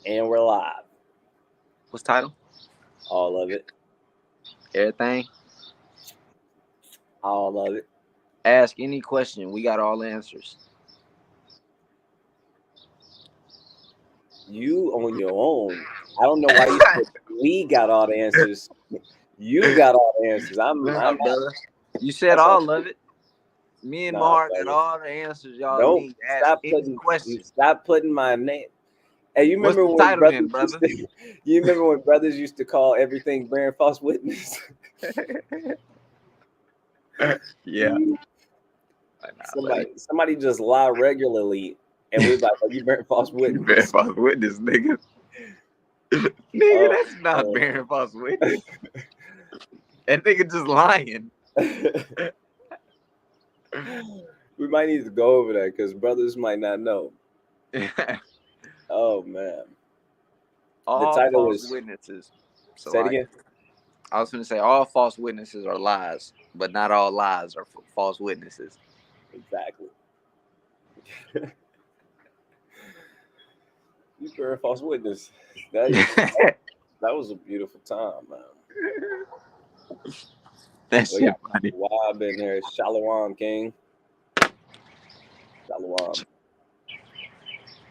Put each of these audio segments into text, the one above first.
And we're live. What's the title? All of it. Everything. All of it. Ask any question. We got all the answers. You on your own. I don't know why you said we got all the answers. You got all the answers. I'm brother. You said all of it. Me and Mark got all the answers y'all need. Ask any question. Stop putting my name. Hey, you What's remember the when title brothers then, brother? You remember when brothers used to call everything bearing false witness? Yeah. Somebody just lie regularly, and we're like, "Oh, you bearing false witness." You bearing false witness, nigga. Nigga, that's not bearing false witness. That nigga just lying. We might need to go over that because brothers might not know. Oh man. All the title false witnesses. So say it again. I was going to say all false witnesses are lies, but not all lies are false witnesses. Exactly. You were a false witness. That was a beautiful time, man. That's shit funny. Wab in here. Shalom, King. Shalom.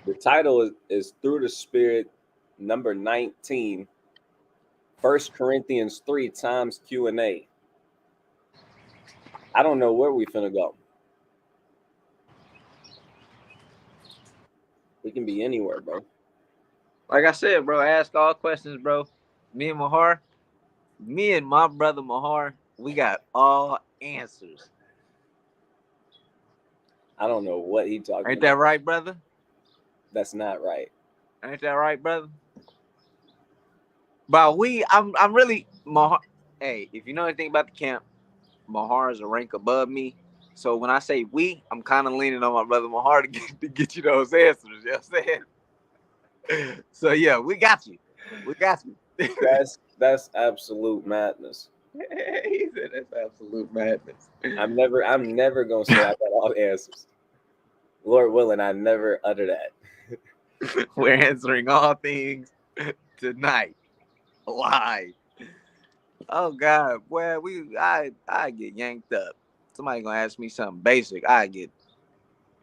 The title is Thru the Spirit, number 19. 1 Corinthians 3 times Q&A. I don't know where we finna go. We can be anywhere, bro. Like I said, bro, ask all questions, bro. Me and my brother Mahar, we got all answers. I don't know what he talking about. Ain't that right, brother? That's not right. Ain't that right, brother? But I'm really Mahar. Hey, if you know anything about the camp, Mahar is a rank above me. So when I say we, I'm kind of leaning on my brother Mahar to get you those answers. You know what I'm saying? So yeah, we got you. We got you. That's absolute madness. He said that's absolute madness. I'm never gonna say I got all the answers. Lord willing, I never utter that. We're answering all things tonight, live. Oh God, boy, I get yanked up. Somebody gonna ask me something basic, I get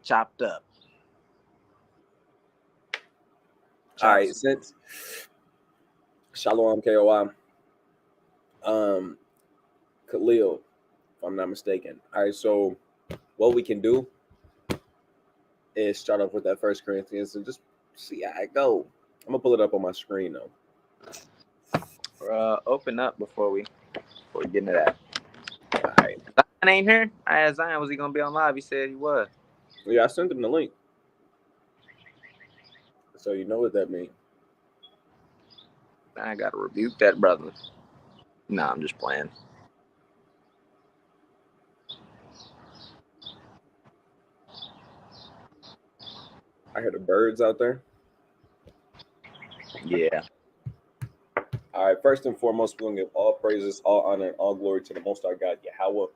chopped up. All right, since Shalom KOI, Khalil, if I'm not mistaken. All right, so what we can do is start off with that 1 Corinthians and just see how it go. I'm gonna pull it up on my screen though. Open up before we get into that. All right. Zion ain't here. I asked Zion, was he gonna be on live? He said he was. Yeah, I sent him the link. So you know what that means. I gotta rebuke that brother. Nah, I'm just playing. I hear the birds out there. Yeah. All right, first and foremost, we're going to give all praises, all honor, and all glory to the Most High God, Yahweh,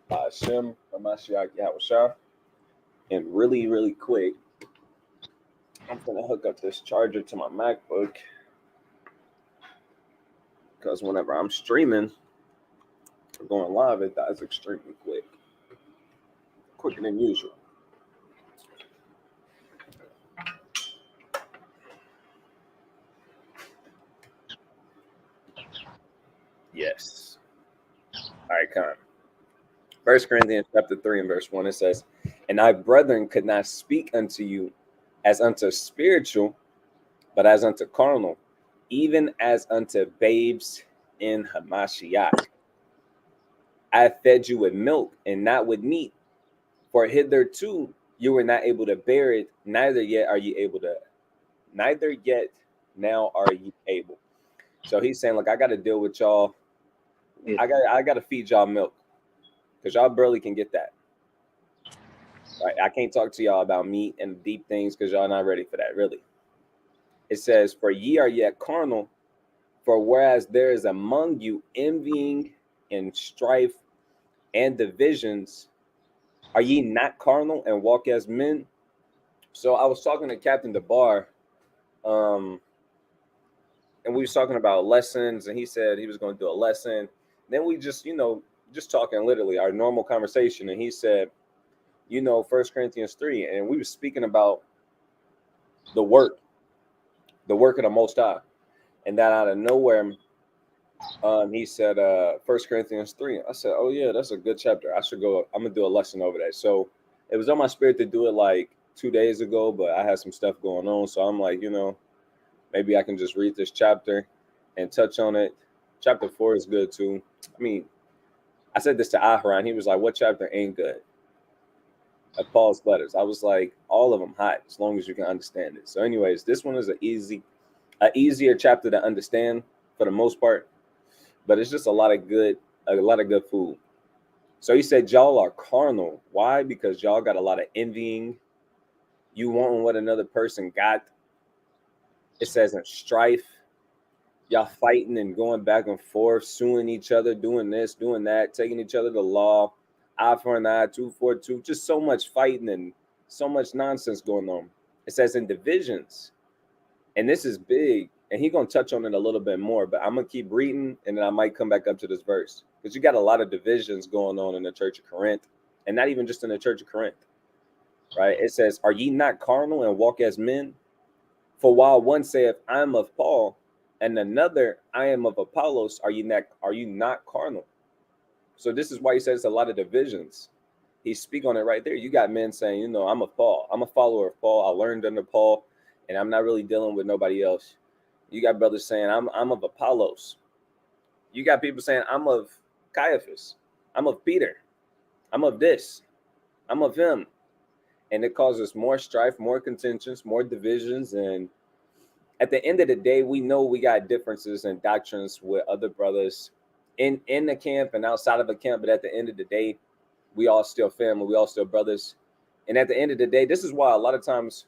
Hashem, Hamashiach, Yahweh Shah. And really, really quick, I'm going to hook up this charger to my MacBook because whenever I'm streaming or going live, it dies extremely quick. Quicker than usual. Yes. All right, come on. 1 Corinthians chapter 3 and verse 1, it says, "And I, brethren, could not speak unto you as unto spiritual, but as unto carnal, even as unto babes in Hamashiach. I fed you with milk and not with meat, for hitherto you were not able to bear it, neither yet now are you able." So he's saying, like, I got to deal with y'all. I got to feed y'all milk because y'all barely can get that. Right? I can't talk to y'all about meat and deep things because y'all not ready for that, really. It says, "For ye are yet carnal, for whereas there is among you envying and strife and divisions, are ye not carnal and walk as men?" So I was talking to Captain DeBar and we was talking about lessons, and he said he was going to do a lesson. Then we just, just talking literally our normal conversation, and he said, 1 Corinthians 3, and we were speaking about the work of the Most High, and that out of nowhere, he said 1 Corinthians 3. I said, oh yeah, that's a good chapter. I should go. I'm gonna do a lesson over that. So it was on my spirit to do it like 2 days ago, but I had some stuff going on, so I'm like, maybe I can just read this chapter and touch on it. Chapter 4 is good too. I mean, I said this to Aharon. He was like, what chapter ain't good? Of Paul's letters. I was like, all of them hot, as long as you can understand it. So anyways, this one is an easier chapter to understand for the most part, but it's just a lot of good food. So he said, y'all are carnal. Why? Because y'all got a lot of envying. You want what another person got. It says in strife. Y'all fighting and going back and forth, suing each other, doing this, doing that, taking each other to law. Eye for an eye, tooth for a tooth. Just so much fighting and so much nonsense going on. It says in divisions. And this is big. And he's going to touch on it a little bit more. But I'm going to keep reading, and then I might come back up to this verse. Because you got a lot of divisions going on in the Church of Corinth. And not even just in the Church of Corinth. Right? It says, are ye not carnal and walk as men? For while one saith, I am of Paul, and another, I am of Apollos, are you not carnal? So this is why he says a lot of divisions. He speak on it right there. You got men saying, I'm of Paul. I'm a follower of Paul. I learned under Paul, and I'm not really dealing with nobody else. You got brothers saying, I'm of Apollos. You got people saying, I'm of Caiaphas. I'm of Peter. I'm of this. I'm of him. And it causes more strife, more contentions, more divisions. And at the end of the day, we know we got differences in doctrines with other brothers in the camp and outside of the camp. But at the end of the day, we all still family. We all still brothers. And at the end of the day, this is why a lot of times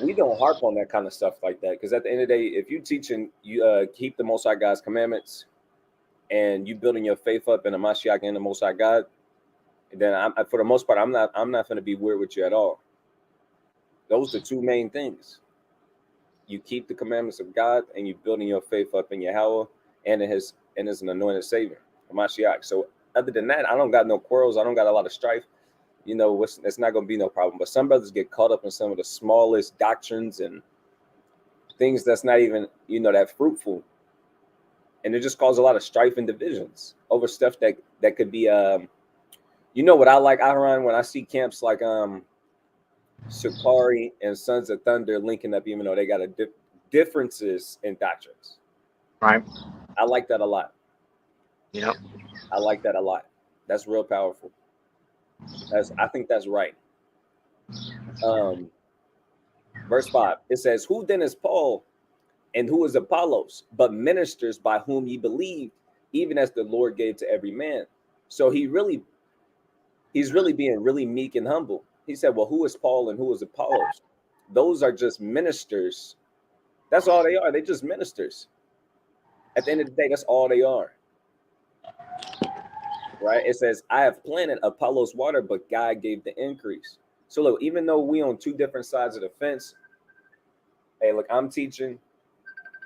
we don't harp on that kind of stuff like that. Because at the end of the day, if you teaching, you keep the Most High God's commandments and you building your faith up in the Mashiach and the Most High God, then for the most part, I'm not going to be weird with you at all. Those are the two main things. You keep the commandments of God, and you building your faith up in Yahweh and in his anointed Savior, Mashiach. So other than that, I don't got no quarrels. I don't got a lot of strife. It's not going to be no problem. But some brothers get caught up in some of the smallest doctrines and things that's not even, that fruitful. And it just causes a lot of strife and divisions over stuff that could be, what I like, Aharon, when I see camps like Sakari and Sons of Thunder linking up, even though they got differences in doctrines. Right. I like that a lot. Yep. I like that a lot. That's real powerful. I think that's right. Verse 5, it says, who then is Paul and who is Apollos, but ministers by whom ye believed, even as the Lord gave to every man. So he's really being really meek and humble. He said, well, who is Paul and who is Apollos? Those are just ministers. That's all they are. They're just ministers. At the end of the day, that's all they are. Right? It says, I have planted, Apollos water, but God gave the increase. So look, even though we on two different sides of the fence, hey, look, I'm teaching,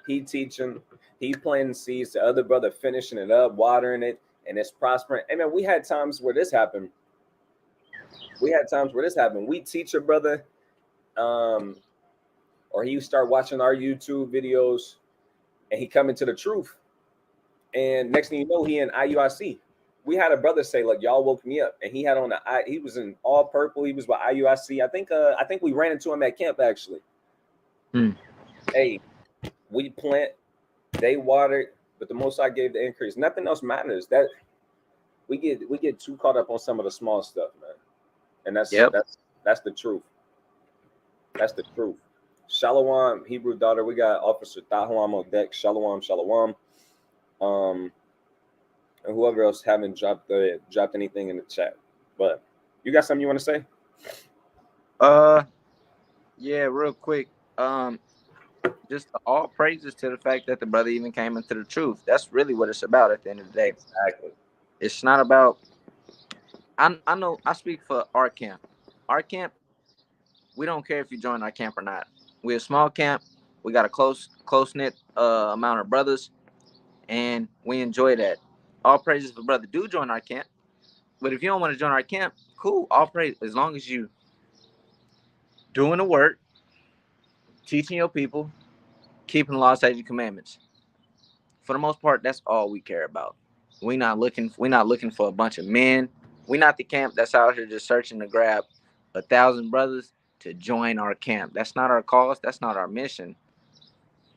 he teaching, he planting seeds, the other brother finishing it up, watering it, and it's prospering. Hey man, we had times where this happened. We teach a brother, or he start watching our YouTube videos, and he come into the truth. And next thing you know, he in IUIC. We had a brother say, "Look, y'all woke me up," and he had on he was in all purple. He was by IUIC. I think we ran into him at camp actually. Hey, we plant, they watered, but the Most High gave the increase. Nothing else matters. That we get too caught up on some of the small stuff, man. And that's the truth. That's the truth. Shalom, Hebrew daughter. We got Officer Tahlam on deck. Shalom, shalom. And whoever else haven't dropped anything in the chat. But you got something you want to say? Yeah, real quick. Just all praises to the fact that the brother even came into the truth. That's really what it's about at the end of the day. Exactly. It's not about. I know. I speak for our camp. Our camp. We don't care if you join our camp or not. We're a small camp. We got a close knit amount of brothers, and we enjoy that. All praises for brother. Do join our camp, but if you don't want to join our camp, cool. All praise as long as you doing the work, teaching your people, keeping the law, statutes, and commandments. For the most part, that's all we care about. We're not looking for a bunch of men. We're not the camp that's out here just searching to grab 1,000 brothers to join our camp. That's not our cause. That's not our mission.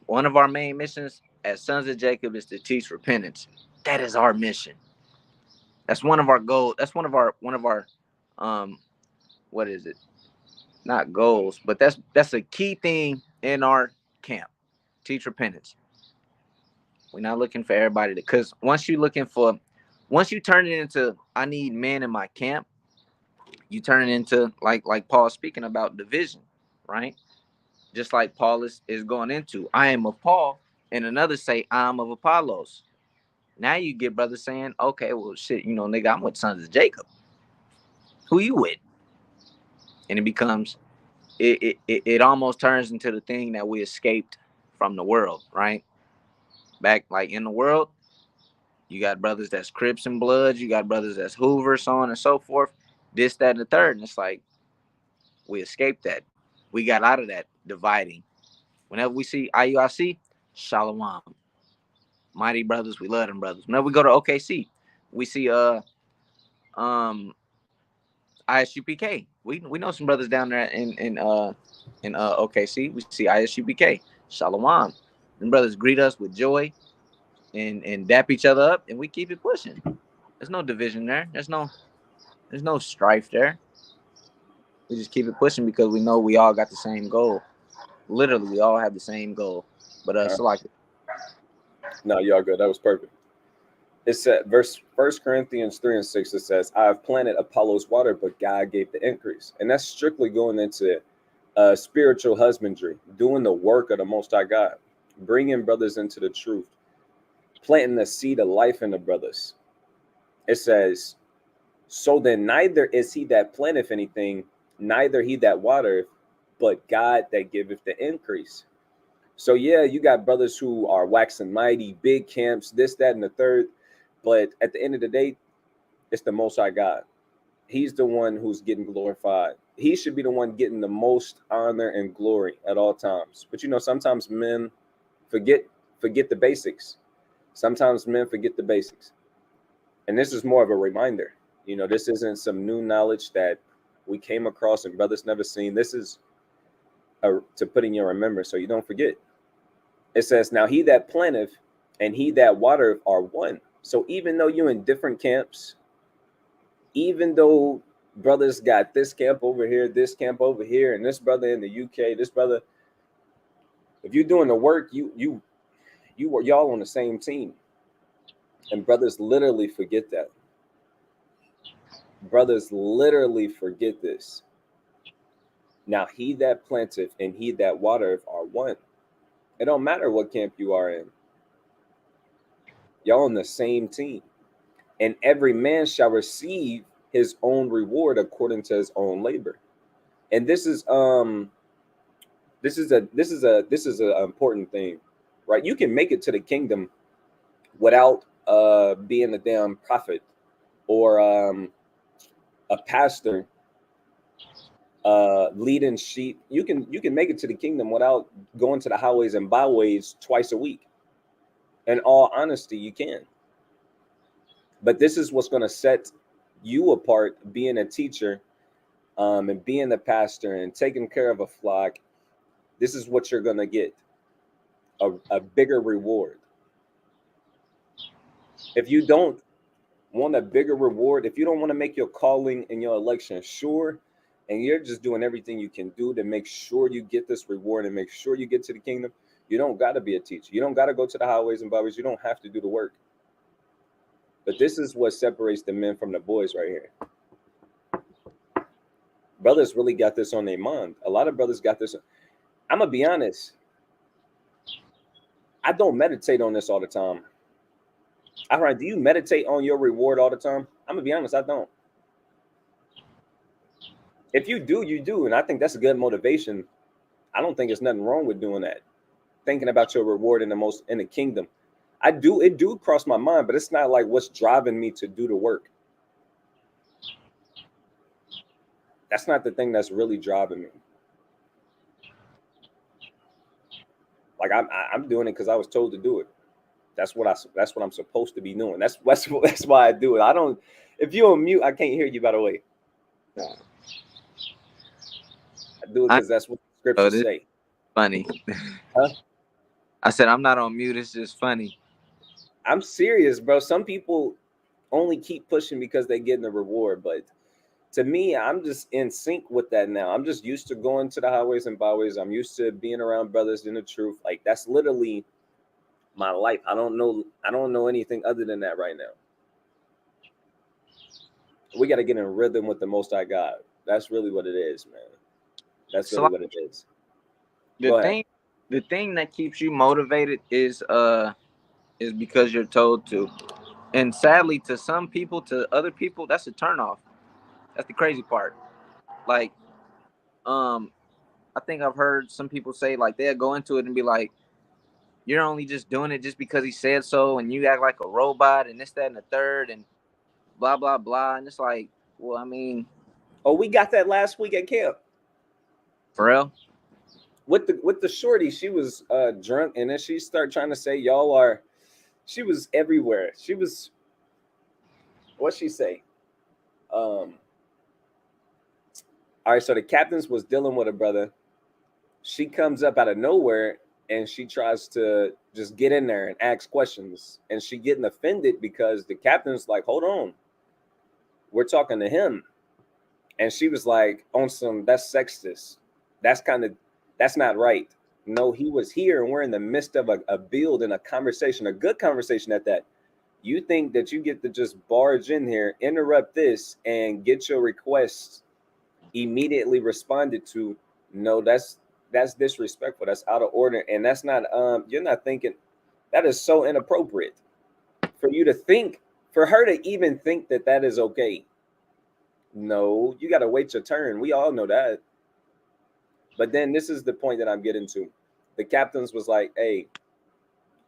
One of our main missions as sons of Jacob is to teach repentance. That is our mission. That's one of our goals. That's one of our what is it? Not goals, but that's a key thing in our camp. Teach repentance. We're not looking for everybody to, because once you turn it into I need men in my camp, you turn it into like Paul's speaking about division, right? Just like Paul is going into I am of Paul, and another say I am of Apollos. Now you get brothers saying, okay, well shit, nigga, I'm with sons of Jacob. Who you with? And it becomes it almost turns into the thing that we escaped from the world, right? Back like in the world, you got brothers that's Crips and Bloods, you got brothers that's Hoover, so on and so forth, this, that, and the third. And it's like we escaped that. We got out of that dividing. Whenever we see IUIC, Shalom. Mighty brothers, we love them brothers. Whenever we go to OKC, we see ISUPK. We know some brothers down there in OKC. We see ISUPK. Shalom. Them brothers greet us with joy and dap each other up, and we keep it pushing. There's no division there. There's no strife there. We just keep it pushing because we know we all got the same goal. Literally, we all have the same goal. But so like, no, y'all good. That was perfect. It said, verse 1 Corinthians 3:6, it says, I have planted Apollo's water, but God gave the increase. And that's strictly going into spiritual husbandry, doing the work of the Most High God, bringing brothers into the truth, planting the seed of life in the brothers. It says, so then neither is he that planteth anything, neither he that watereth, but God that giveth the increase. So yeah, you got brothers who are waxing mighty, big camps, this, that, and the third. But at the end of the day, it's the Most High God. He's the one who's getting glorified. He should be the one getting the most honor and glory at all times. But sometimes men forget the basics. Sometimes men forget the basics. And this is more of a reminder. This isn't some new knowledge that we came across and brothers never seen. This is to put in your remembrance so you don't forget. It says, now he that planteth and he that watereth are one. So even though you're in different camps, even though brothers got this camp over here, and this brother in the UK, this brother, if you're doing the work, y'all on the same team. And brothers literally forget that. Brothers literally forget this. Now he that planteth and he that watereth are one. It don't matter what camp you are in. Y'all on the same team. And every man shall receive his own reward according to his own labor. And this is an important thing, right? You can make it to the kingdom without being a damn prophet or a pastor leading sheep. You can make it to the kingdom without going to the highways and byways twice a week. In all honesty, you can. But this is what's going to set you apart, being a teacher and being a pastor and taking care of a flock. This is what you're going to get, a bigger reward. If you don't want a bigger reward, if you don't want to make your calling and your election sure, and you're just doing everything you can do to make sure you get this reward and make sure you get to the kingdom, you don't got to be a teacher. You don't got to go to the highways and byways. You don't have to do the work. But this is what separates the men from the boys right here. Brothers really got this on their mind. A lot of brothers got this. I'm going to be honest. I don't meditate on this all the time. All right, do you meditate on your reward all the time? I'm going to be honest, I don't. If you do, you do. And I think that's a good motivation. I don't think there's nothing wrong with doing that. thinking about your reward in the kingdom. It do cross my mind, but it's not like what's driving me to do the work. That's not the thing that's really driving me. Like I'm doing it because I was told to do it. That's what I'm supposed to be doing. That's why I do it. I don't. If you're on mute, I can't hear you. By the way, I do it because that's what the scriptures say. Funny. Huh? I said I'm not on mute. It's just funny. I'm serious, bro. Some people only keep pushing because they get the reward, but to me, I'm just in sync with that now. I'm just used to going to the highways and byways. I'm used to being around brothers in the truth. Like that's literally my life. I don't know anything other than that right now. We got to get in rhythm with the Most High God. That's really what it is, man. That's really what it is. The thing that keeps you motivated is because you're told to. And sadly, to some people, to other people, that's a turnoff. That's the crazy part. Like, I think I've heard some people say like they'll go into it and be like, "You're only just doing it just because he said so, and you act like a robot, and this, that, and the third, and blah blah blah." And it's like, well, I mean, we got that last week at camp. For real? With the shorty, she was drunk, and then she started trying to say y'all are. She was everywhere. She was. What'd she say? All right, so the captains was dealing with a brother. She comes up out of nowhere and she tries to just get in there and ask questions. And she getting offended because the captain's like, hold on. We're talking to him. And she was like, on some, that's sexist. That's not right. No, he was here and we're in the midst of a build and a conversation, a good conversation at that. You think that you get to just barge in here, interrupt this, and get your requests immediately responded to? No, that's disrespectful. That's out of order, and that's not. You're not thinking. That is so inappropriate for you to think. For her to even think that that is okay. No, you got to wait your turn. We all know that. But then this is the point that I'm getting to. The captains was like, "Hey,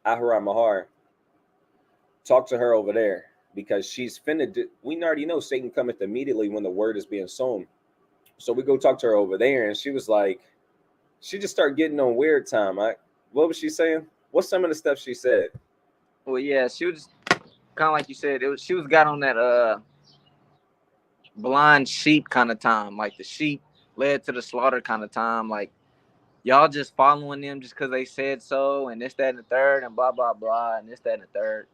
Aharon Mahar, talk to her over there because she's finna." We already know Satan cometh immediately when the word is being sown. So we go talk to her over there, and she was like, she just started getting on weird time. What was she saying? What's some of the stuff she said? Well, yeah, she was kind of like you said. She was got on that blind sheep kind of time, like the sheep led to the slaughter kind of time. Like y'all just following them just because they said so, and this, that, and the third, and blah blah blah, and this, that, and the third.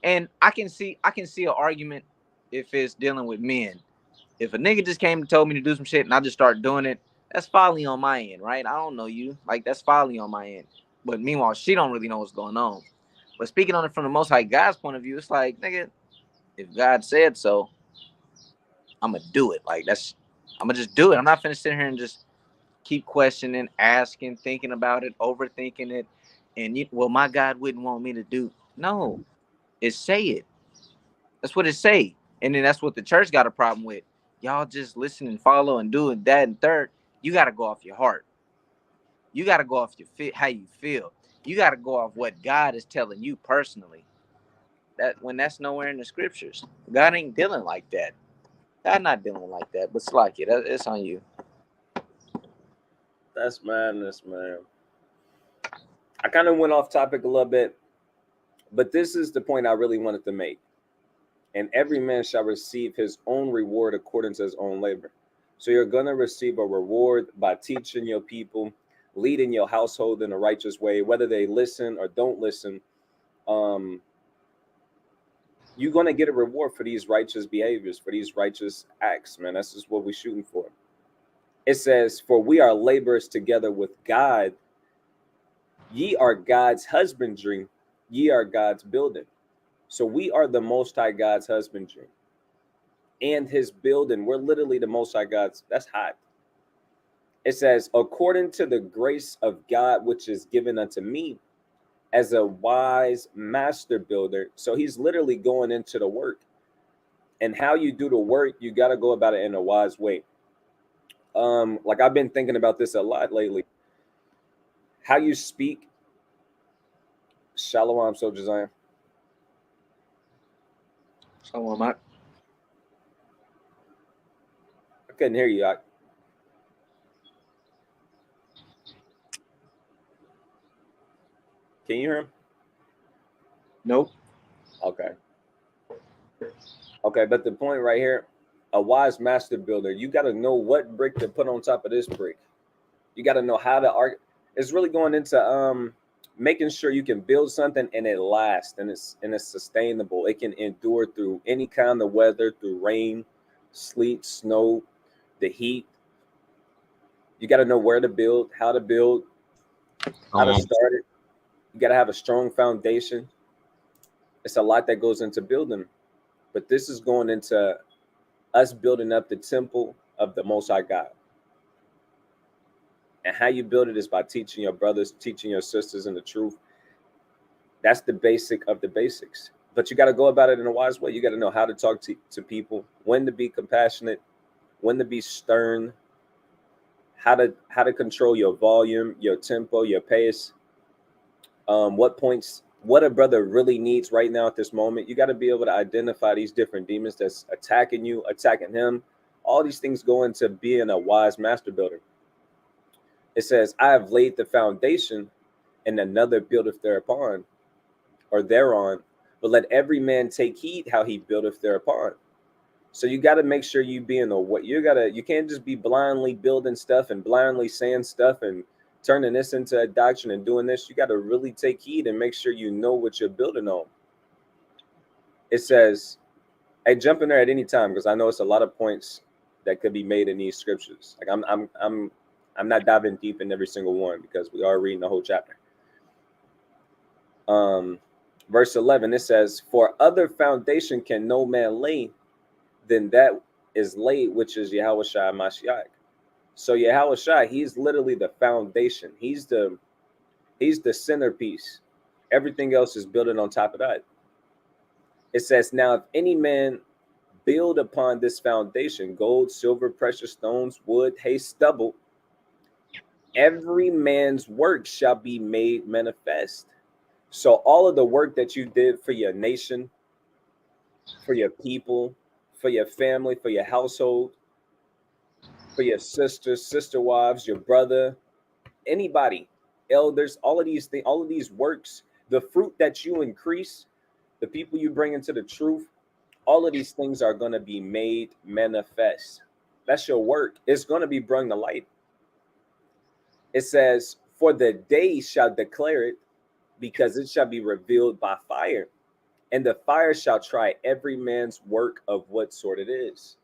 And I can see an argument if it's dealing with men. If a nigga just came and told me to do some shit and I just start doing it, that's folly on my end, right? I don't know you. Like, that's folly on my end. But meanwhile, she don't really know what's going on. But speaking on it from the Most High God's point of view, it's like, nigga, if God said so, I'm going to do it. Like, I'm going to just do it. I'm not finna sit here and just keep questioning, asking, thinking about it, overthinking it. And, well, my God wouldn't want me to do. No, it say it. That's what it say. And then that's what the church got a problem with. Y'all just listen and follow and do that and third. You got to go off your heart. You got to go off your how you feel. You got to go off what God is telling you personally. That when that's nowhere in the scriptures. God ain't dealing like that. God not dealing like that. But it's like it. It's on you. That's madness, man. I kind of went off topic a little bit, but this is the point I really wanted to make. And every man shall receive his own reward according to his own labor. So you're going to receive a reward by teaching your people, leading your household in a righteous way, whether they listen or don't listen. You're going to get a reward for these righteous behaviors, for these righteous acts, man. That's just what we're shooting for. It says, for we are laborers together with God. Ye are God's husbandry. Ye are God's building. So we are the Most High God's husbandry and his building. We're literally the Most High God's. That's hot. It says, according to the grace of God, which is given unto me as a wise master builder. So he's literally going into the work. And how you do the work, you got to go about it in a wise way. Like I've been thinking about this a lot lately. How you speak Shalom, Soldier Zion. Shalom, Mike. I couldn't hear you. Can you hear him? Nope. Okay. Okay, but the point right here, a wise master builder, you got to know what brick to put on top of this brick. You got to know how to arc. It's really going into making sure you can build something and it lasts and it's sustainable. It can endure through any kind of weather, through rain, sleet, snow, the heat. You got to know where to build, how to build, how to start it. You got to have a strong foundation. It's a lot that goes into building, but this is going into us building up the temple of the Most High God. And how you build it is by teaching your brothers, teaching your sisters in the truth. That's the basic of the basics. But you got to go about it in a wise way. You got to know how to talk to people, when to be compassionate, when to be stern, how to control your volume, your tempo, your pace, what a brother really needs right now at this moment. You got to be able to identify these different demons that's attacking you, attacking him. All these things go into being a wise master builder. It says, I have laid the foundation and another buildeth thereupon, or thereon, but let every man take heed how he buildeth thereupon. So you got to make sure you be in the what you can't just be blindly building stuff and blindly saying stuff and turning this into a doctrine and doing this. You got to really take heed and make sure you know what you're building on. It says, hey, jump in there at any time, because I know it's a lot of points that could be made in these scriptures. Like I'm not diving deep in every single one because we are reading the whole chapter. Verse 11, it says, for other foundation can no man lay than that is laid, which is Yahushua Mashiach. So Yahushua, he's literally the foundation. He's the centerpiece. Everything else is building on top of that. It says, now if any man build upon this foundation, gold, silver, precious stones, wood, hay, stubble, every man's work shall be made manifest. So all of the work that you did for your nation, for your people, for your family, for your household, for your sisters, sister wives, your brother, anybody, elders, all of these things, all of these works, the fruit that you increase, the people you bring into the truth, all of these things are going to be made manifest. That's your work. It's going to be brought to light. It says, for the day shall declare it, because it shall be revealed by fire, and the fire shall try every man's work of what sort it is.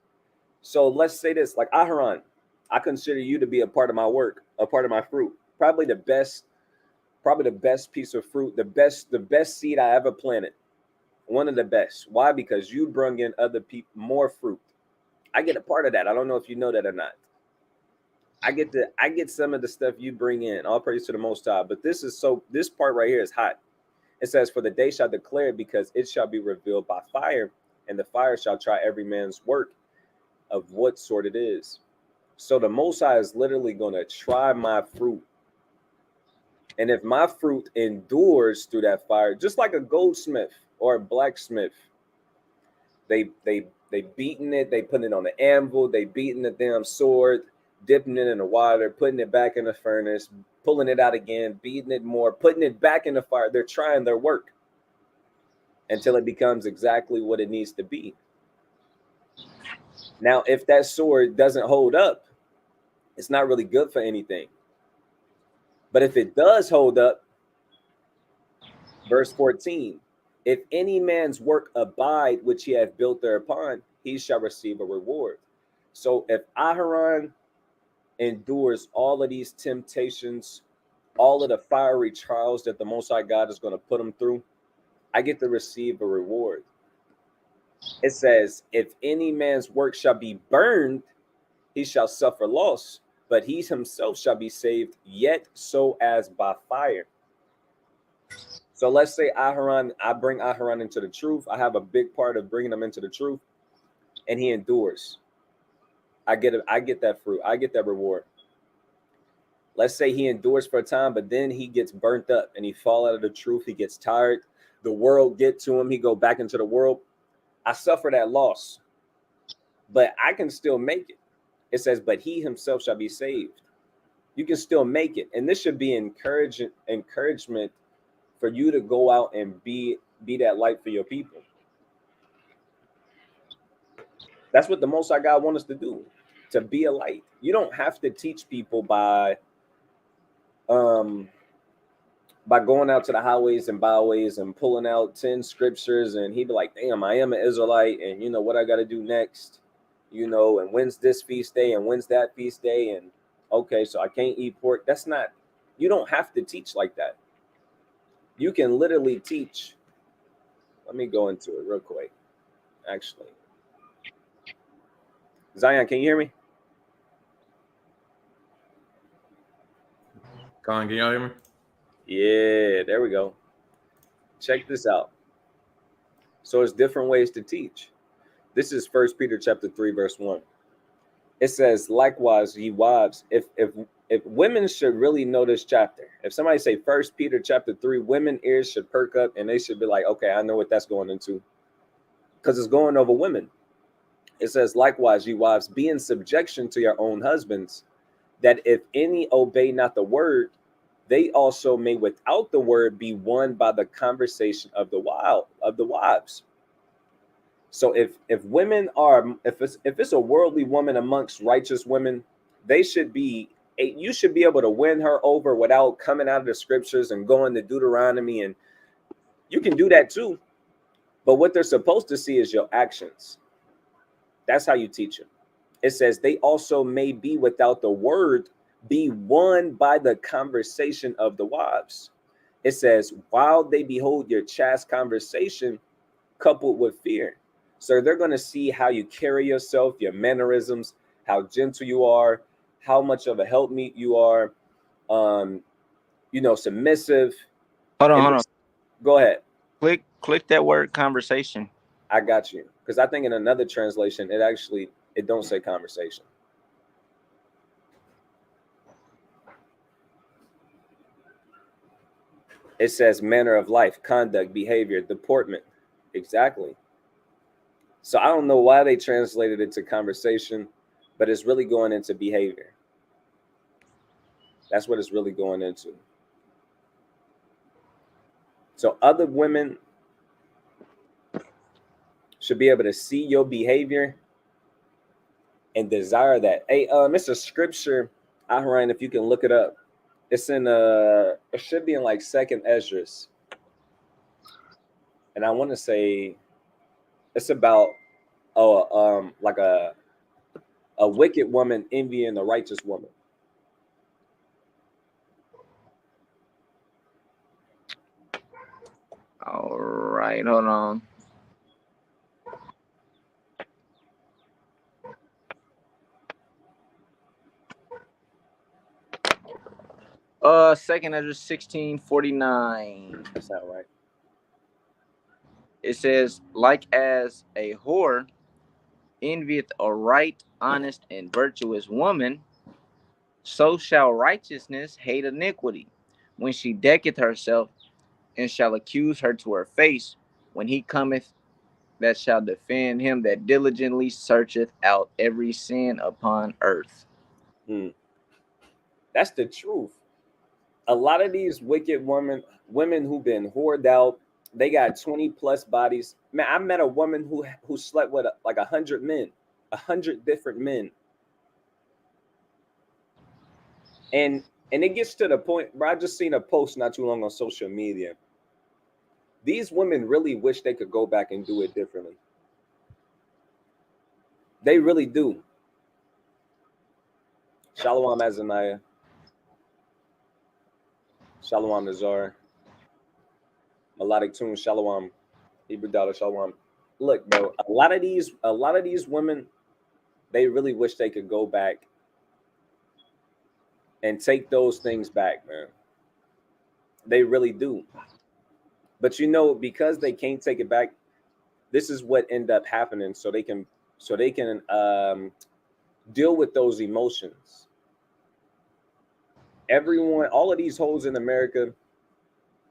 So let's say this, like Aharon, I consider you to be a part of my work, a part of my fruit, probably the best piece of fruit, the best seed I ever planted. One of the best. Why? Because you bring in other people more fruit. I get a part of that. I don't know if you know that or not. I get some of the stuff you bring in. All praise to the Most High. But this part right here is hot. It says, for the day shall declare it, because it shall be revealed by fire, and the fire shall try every man's work of what sort it is. So the Most High is literally going to try my fruit. And if my fruit endures through that fire, just like a goldsmith or a blacksmith, they beating it, they putting it on the anvil, they beating the damn sword, dipping it in the water, putting it back in the furnace, pulling it out again, beating it more, putting it back in the fire. They're trying their work until it becomes exactly what it needs to be. Now, if that sword doesn't hold up, it's not really good for anything. But if it does hold up, verse 14, if any man's work abide which he hath built thereupon, he shall receive a reward. So if Aharon endures all of these temptations, all of the fiery trials that the Most High God is going to put him through, I get to receive a reward. It says, if any man's work shall be burned, he shall suffer loss, but he himself shall be saved, yet so as by fire. So let's say Aharon, I bring Aharon into the truth. I have a big part of bringing him into the truth, and he endures. I get that fruit. I get that reward. Let's say he endures for a time, but then he gets burnt up and he fall out of the truth. He gets tired. The world get to him. He go back into the world. I suffer that loss, but I can still make it. It says, but he himself shall be saved. You can still make it. And this should be encouragement for you to go out and be that light for your people. That's what the Most High God wants us to do, to be a light. You don't have to teach people by going out to the highways and byways and pulling out 10 scriptures, and he'd be like, damn, I am an Israelite, and you know what I got to do next, you know, and when's this feast day and when's that feast day, and okay, so I can't eat pork. That's not, you don't have to teach like that. You can literally teach. Let me go into it real quick, actually. Zion, can you hear me? Colin, can y'all hear me? Yeah, there we go. Check this out. So there's different ways to teach. This is 1 Peter chapter 3, verse 1. It says, likewise, ye wives, if women should really know this chapter, if somebody say 1 Peter chapter 3, women ears should perk up and they should be like, okay, I know what that's going into. Because it's going over women. It says, likewise, ye wives, be in subjection to your own husbands, that if any obey not the word, they also may without the word be won by the conversation of the wives. So if women are, if it's a worldly woman amongst righteous women, you should be able to win her over without coming out of the scriptures and going to Deuteronomy, and you can do that too. But what they're supposed to see is your actions. That's how you teach them. It says they also may be without the word be won by the conversation of the wives. It says, while they behold your chaste conversation coupled with fear. So they're going to see how you carry yourself, your mannerisms, how gentle you are, how much of a helpmeet you are, submissive. Hold on. Go ahead. Click that word conversation. I got you. Because I think in another translation, it don't say conversation. It says manner of life, conduct, behavior, deportment. Exactly. So I don't know why they translated it to conversation, but it's really going into behavior. That's what it's really going into. So other women should be able to see your behavior and desire that. Hey, it's a scripture, Ahran, if you can look it up. It's in it should be in like 2nd Esdras. And I want to say it's about like a wicked woman envying a righteous woman. All right, hold on. Second Ezra 16:49. That's not right. It says, like as a whore envieth a right, honest, and virtuous woman, so shall righteousness hate iniquity, when she decketh herself, and shall accuse her to her face, when he cometh that shall defend him that diligently searcheth out every sin upon earth. That's the truth. A lot of these wicked women who've been whored out, they got 20 plus bodies. Man, I met a woman who slept with like 100 men, 100 different men. And it gets to the point, bro, I just seen a post not too long on social media. These women really wish they could go back and do it differently. They really do. Shalom Azaniah. Shalom Nazar. Melodic Tune, Shalom. Hebrew Dollar, Shalom. Look, bro, a lot of these women, they really wish they could go back and take those things back, man. They really do. But because they can't take it back, this is what end up happening. So they can deal with those emotions. Everyone, all of these hoes in America,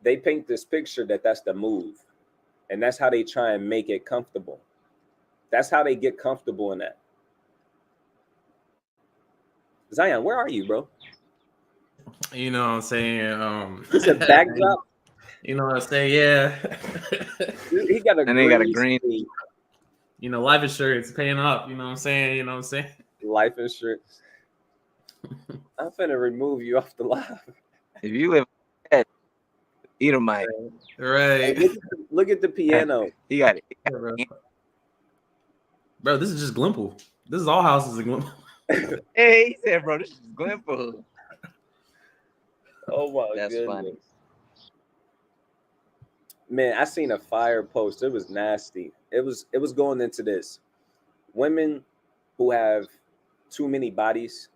they paint this picture that that's the move, and that's how they try and make it comfortable. That's how they get comfortable in that. Zion, where are you, bro? You know what I'm saying? This a backdrop. You know what I'm saying? Yeah. He got a And they got a green green. screen. You know, life insurance paying off. You know what I'm saying? You know what I'm saying? Life insurance. I'm finna remove you off the live. If you live at Edomite, Right. Hey, look at the piano. he got it. Yeah, bro, this is just Glimple. This is all houses in Glimple. Hey, he said, bro, this is Glenpool. Oh my That's goodness. funny. Man, I seen a fire post. It was nasty. It was going into this. Women who have too many bodies,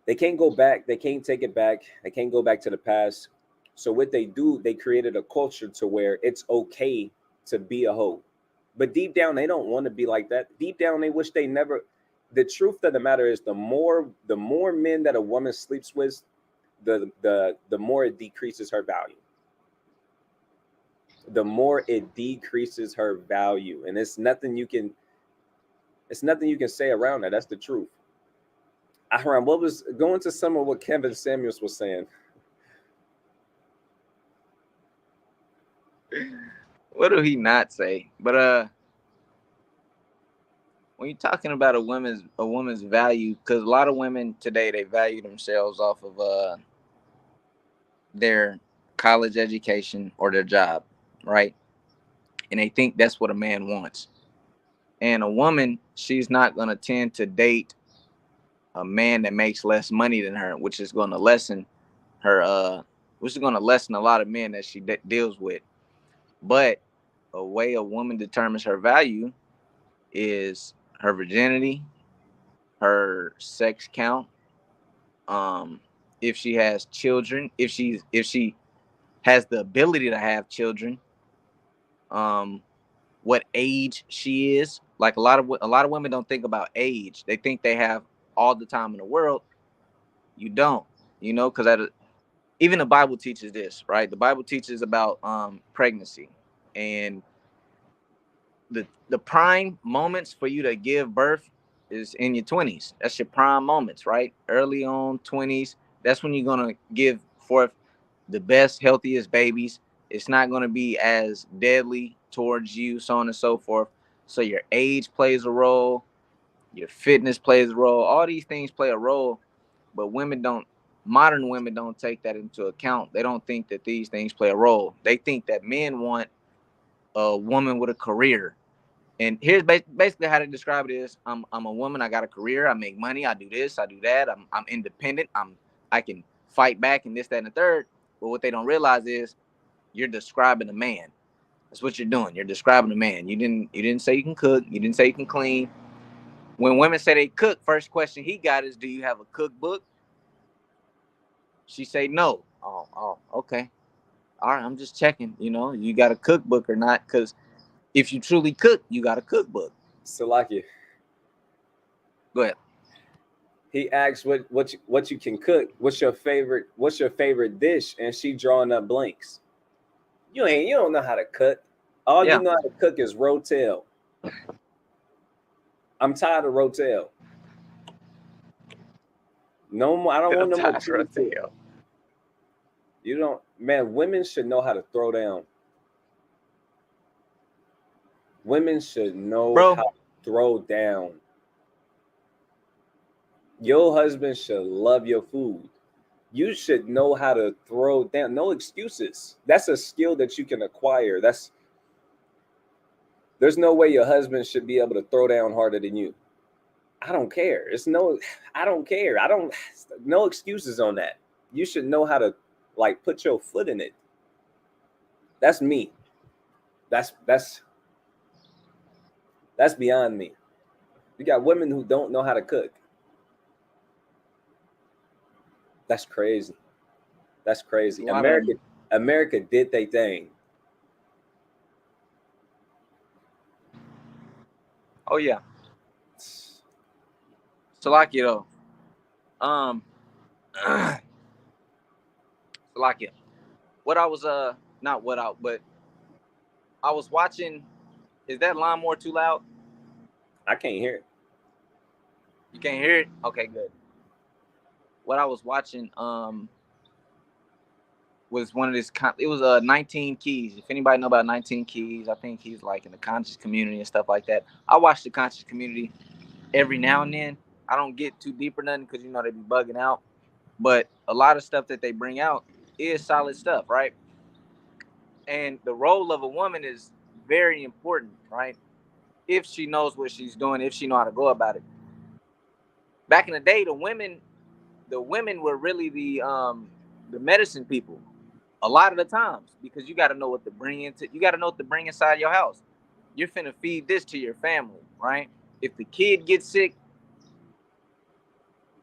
they can't go back. They can't take it back. They can't go back to the past. So what they do, they created a culture to where it's okay to be a hoe. But deep down, they don't want to be like that. Deep down, they wish they never. The truth of the matter is, the more men that a woman sleeps with, the more it decreases her value. The more it decreases her value, and it's nothing you can say around that. That's the truth. Ahram, what was going to some of what Kevin Samuels was saying? What do he not say? But when you're talking about a woman's value, because a lot of women today, they value themselves off of their college education or their job, right? And they think that's what a man wants. And a woman, she's not gonna tend to date a man that makes less money than her, which is gonna lessen her which is gonna lessen a lot of men that she deals with. But a way a woman determines her value is her virginity, her sex count, if she has children, if she has the ability to have children, um, what age she is. Like a lot of women don't think about age. They think they have all the time in the world. You don't, because even the Bible teaches this, right? The Bible teaches about pregnancy, and the prime moments for you to give birth is in your 20s. That's your prime moments, right? Early on 20s. That's when you're gonna give forth the best, healthiest babies. It's not gonna be as deadly towards you, so on and so forth. So your age plays a role, your fitness plays a role. All these things play a role, but modern women don't take that into account. They don't think that these things play a role. They think that men want a woman with a career. And here's basically how they describe it is: I'm a woman. I got a career. I make money. I do this. I do that. I'm independent. I can fight back and this, that, and the third. But what they don't realize is you're describing a man. That's what you're doing. You're describing a man. You didn't say you can cook. You didn't say you can clean. When women say they cook, first question he got is, "Do you have a cookbook?" She say no. Oh, okay. All right. I'm just checking. You got a cookbook or not? Because if you truly cook, you got a cookbook. Salaki. Go ahead. He asked what you can cook. What's your favorite dish? And she drawing up blanks. You don't know how to cook. All Yeah. you know how to cook is rotel. I'm tired of rotel. No more. I don't want no more rotel. You don't, man. Women should know how to throw down. Women should know how to throw down. Your husband should love your food. You should know how to throw down. No excuses. That's a skill that you can acquire. There's no way your husband should be able to throw down harder than you. I don't care. I don't care. No excuses on that. You should know how to put your foot in it. That's me. That's beyond me. You got women who don't know how to cook. That's crazy. That's crazy. America did their thing. Oh yeah. So like though, Salakia. What I was not what I but I was watching. Is that lawnmower too loud? I can't hear it. You can't hear it? Okay, good. What I was watching was one of this. It was 19 Keys. If anybody know about 19 Keys, I think he's like in the conscious community and stuff like that. I watch the conscious community every now and then. I don't get too deep or nothing because you know they be bugging out. But a lot of stuff that they bring out is solid stuff, right? And the role of a woman is very important, right? If she knows what she's doing, if she know how to go about it. Back in the day, the women were really the medicine people a lot of the times, because you got to know what to bring into, you got to know what to bring inside your house. You're finna feed this to your family, right? If the kid gets sick,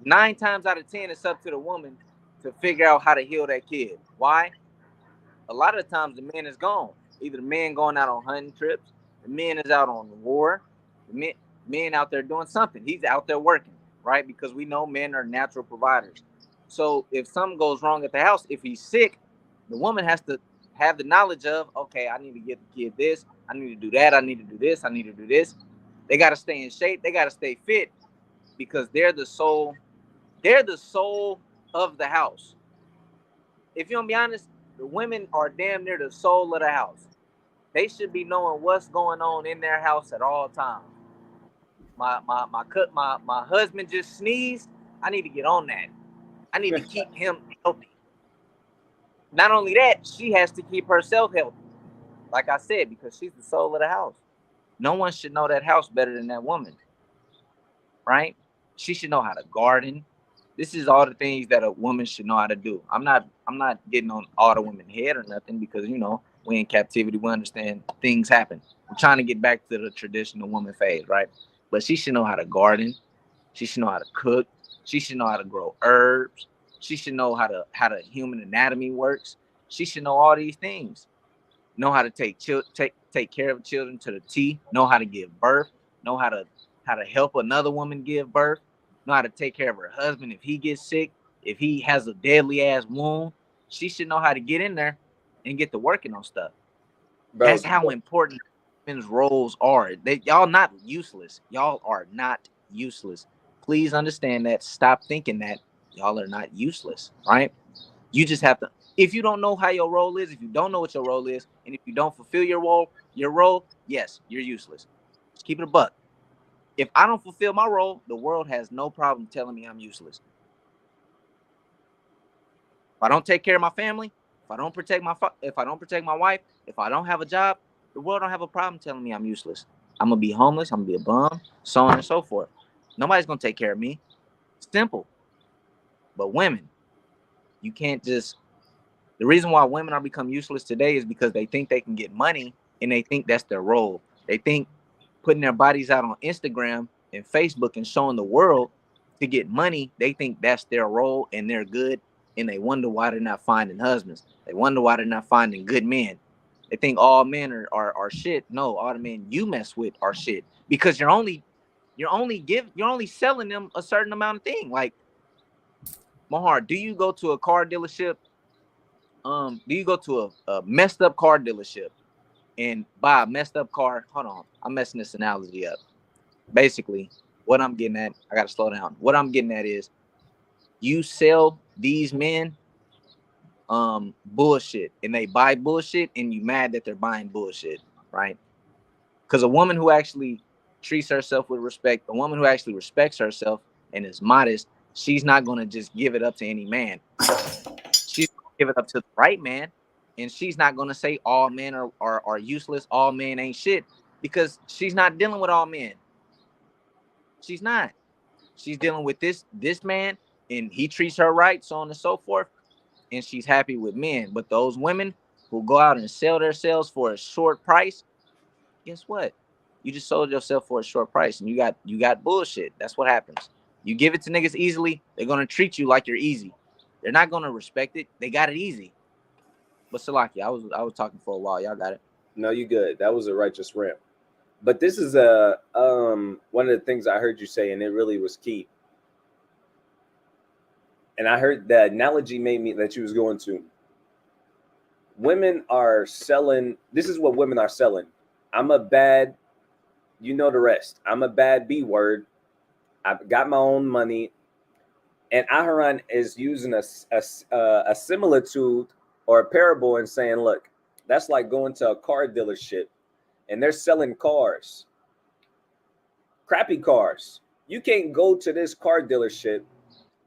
9 times out of 10, it's up to the woman to figure out how to heal that kid. Why? A lot of the times the man is gone. Either the man going out on hunting trips, the man is out on war, the men out there doing something. He's out there working, right? Because we know men are natural providers. So if something goes wrong at the house, if he's sick, the woman has to have the knowledge of, okay, I need to get the kid this, I need to do that, I need to do this, I need to do this. They got to stay in shape, they got to stay fit, because they're the soul of the house. If you don't be honest, the women are damn near the soul of the house. They should be knowing what's going on in their house at all times. My husband just sneezed. I need to get on that. I need to keep him healthy. Not only that, she has to keep herself healthy. Like I said, because she's the soul of the house. No one should know that house better than that woman, right? She should know how to garden. This is all the things that a woman should know how to do. I'm not getting on all the women's head or nothing, because you know we in captivity. We understand things happen. I'm trying to get back to the traditional woman phase, right? But she should know how to garden. She should know how to cook. She should know how to grow herbs. She should know how the human anatomy works. She should know all these things. Know how to take care of children to the T. Know how to give birth. Know how to help another woman give birth. Know how to take care of her husband if he gets sick. If he has a deadly ass wound, she should know how to get in there and get to working on stuff. Bro, that's how important women's roles are. Y'all not useless. Y'all are not useless. Please understand that. Stop thinking that y'all are not useless, right? You just have to. If you don't know how your role is, if you don't know what your role is, and if you don't fulfill your role, yes, you're useless. Just keep it a buck. If I don't fulfill my role, the world has no problem telling me I'm useless. If I don't take care of my family, if I don't protect my wife, if I don't have a job, the world don't have a problem telling me I'm useless. I'm gonna be homeless. I'm gonna be a bum, so on and so forth. Nobody's gonna take care of me. Simple. But women, you can't just. The reason why women are become useless today is because they think they can get money and they think that's their role. They think putting their bodies out on Instagram and Facebook and showing the world to get money, they think that's their role and they're good. And they wonder why they're not finding husbands. They wonder why they're not finding good men. They think all men are shit. No, all the men you mess with are shit, because you're only selling them a certain amount of thing. Like, Mahar, do you go to a car dealership? Do you go to a messed up car dealership and buy a messed up car? Hold on, I'm messing this analogy up. Basically, what I'm getting at, I gotta slow down. What I'm getting at is, you sell these men bullshit, and they buy bullshit, and you mad that they're buying bullshit, right? Because a woman who actually treats herself with respect, a woman who actually respects herself and is modest, she's not gonna just give it up to any man. She's gonna give it up to the right man, and she's not gonna say all men are useless, all men ain't shit, because she's not dealing with all men. She's not. She's dealing with this man, and he treats her right, so on and so forth, and she's happy with men. But those women who go out and sell themselves for a short price, guess what? You just sold yourself for a short price, and you got bullshit. That's what happens. You give it to niggas easily, they're gonna treat you like you're easy. They're not gonna respect it. They got it easy. But Salaki, I was talking for a while. Y'all got it. No, you good. That was a righteous rant. But this is one of the things I heard you say, and it really was key. and I heard the analogy made me that you was going to. Women are selling. This is what women are selling. I'm a bad, you know the rest. I'm a bad B word. I've got my own money. And Aharon is using a similitude or a parable and saying, look, that's like going to a car dealership and they're selling cars, crappy cars. You can't go to this car dealership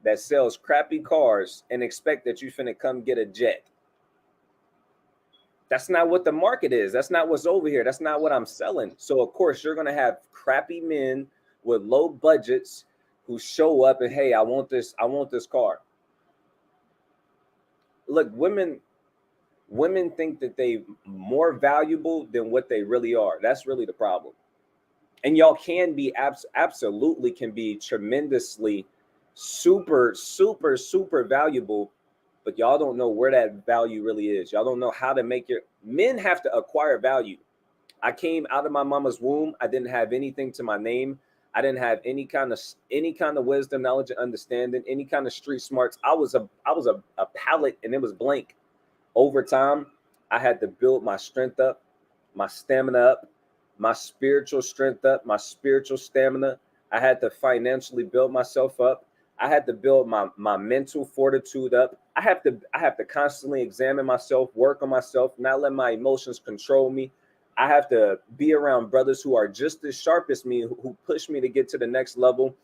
that sells crappy cars and expect that you finna come get a jet. That's not what the market is. That's not what's over here. That's not what I'm selling. So of course you're gonna have crappy men with low budgets who show up and, hey, I want this car. Look, women think that they more valuable than what they really are. That's really the problem. And y'all can be absolutely can be tremendously super valuable, but y'all don't know where that value really is. Y'all don't know how to make your men have to acquire value. I came out of my mama's womb. I didn't have anything to my name. I didn't have any kind of wisdom, knowledge, and understanding, any kind of street smarts. I was a palette and it was blank. Over time, I had to build my strength up, my stamina up, my spiritual strength up, my spiritual stamina. I had to financially build myself up. I had to build my mental fortitude up. I have to constantly examine myself, work on myself, not let my emotions control me. I have to be around brothers who are just as sharp as me, who push me to get to the next level.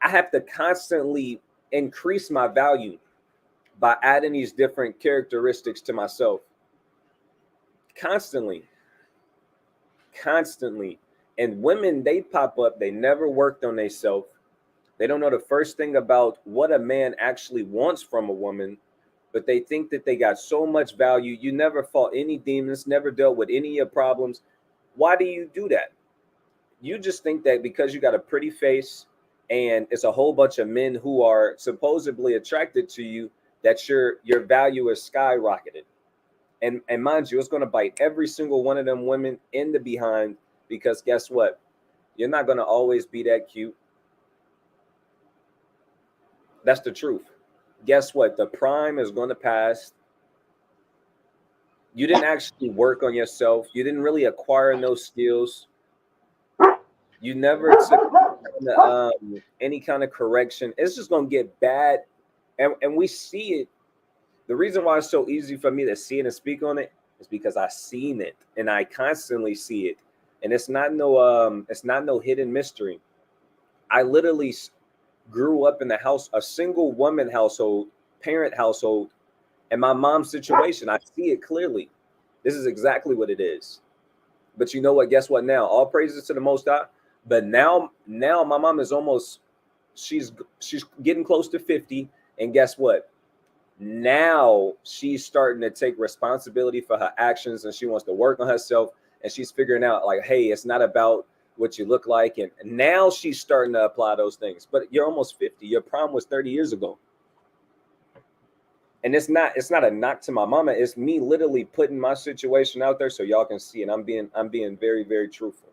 I have to constantly increase my value by adding these different characteristics to myself. Constantly. And women, they pop up, they never worked on themselves. They don't know the first thing about what a man actually wants from a woman, but they think that they got so much value. You never fought any demons, never dealt with any of your problems. Why do you do that? You just think that because you got a pretty face and it's a whole bunch of men who are supposedly attracted to you, that your value is skyrocketed. And mind you, it's going to bite every single one of them women in the behind, because guess what? You're not going to always be that cute. That's the truth. Guess what? The prime is going to pass. You didn't actually work on yourself. You didn't really acquire those skills. You never took any kind of correction. It's just going to get bad. And we see it. The reason why it's so easy for me to see it and speak on it is because I've seen it and I constantly see it. And it's not no hidden mystery. I literally grew up in the house, a single woman household, parent household, and my mom's situation. I see it clearly. This is exactly what it is. But you know what? Guess what now? All praises to the Most High. But now my mom is she's getting close to 50. And guess what? Now she's starting to take responsibility for her actions and she wants to work on herself. And she's figuring out like, hey, it's not about what you look like. And now she's starting to apply those things. But you're almost 50. Your prime was 30 years ago. And it's not a knock to my mama. It's me literally putting my situation out there so y'all can see it. I'm being very, very truthful.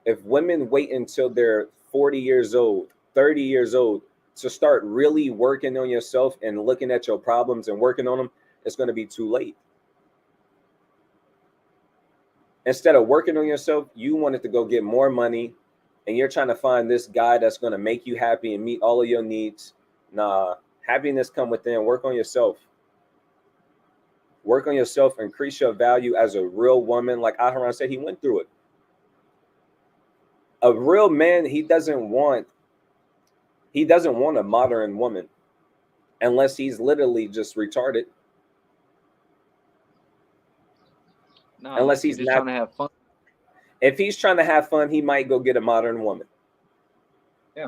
If women wait until they're 40 years old, 30 years old to start really working on yourself and looking at your problems and working on them, it's going to be too late. Instead of working on yourself, you wanted to go get more money and you're trying to find this guy that's going to make you happy and meet all of your needs. Nah, happiness come within. Work on yourself. Work on yourself, increase your value as a real woman. Like Aharon said, he went through it. A real man, he doesn't want a modern woman unless he's literally just retarded. No, unless he's just not trying to have fun. If he's trying to have fun, he might go get a modern woman. Yeah.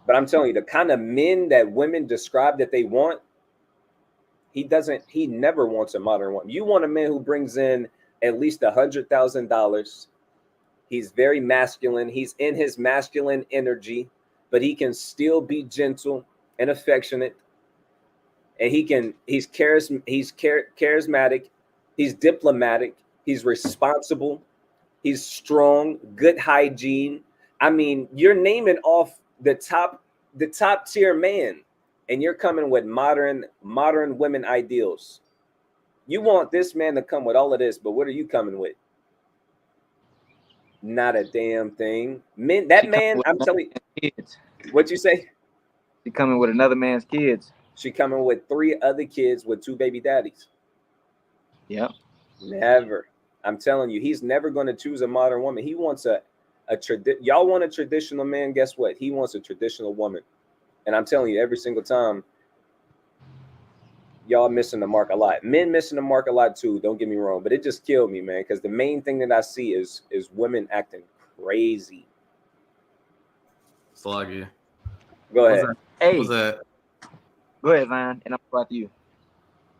But I'm telling you, the kind of men that women describe that they want, he never wants a modern woman. You want a man who brings in at least $100,000. He's very masculine. He's in his masculine energy, but he can still be gentle and affectionate. And he's charismatic. He's diplomatic. He's responsible. He's strong, good hygiene. I mean, you're naming off the top the top tier man, and you're coming with modern women ideals. You want this man to come with all of this, but what are you coming with? Not a damn thing. Men, that man, I'm telling you, kids. What you say? She coming with another man's kids. She coming with 3 other kids with 2 baby daddies. Yep. Never. I'm telling you, he's never going to choose a modern woman. He wants y'all want a traditional man. Guess what? He wants a traditional woman. And I'm telling you, every single time, y'all missing the mark a lot. Men missing the mark a lot too. Don't get me wrong, but it just killed me, man. Because the main thing that I see is women acting crazy. Sluggy. Go ahead. Hey, What's that? go ahead, Zion, and I'm about you.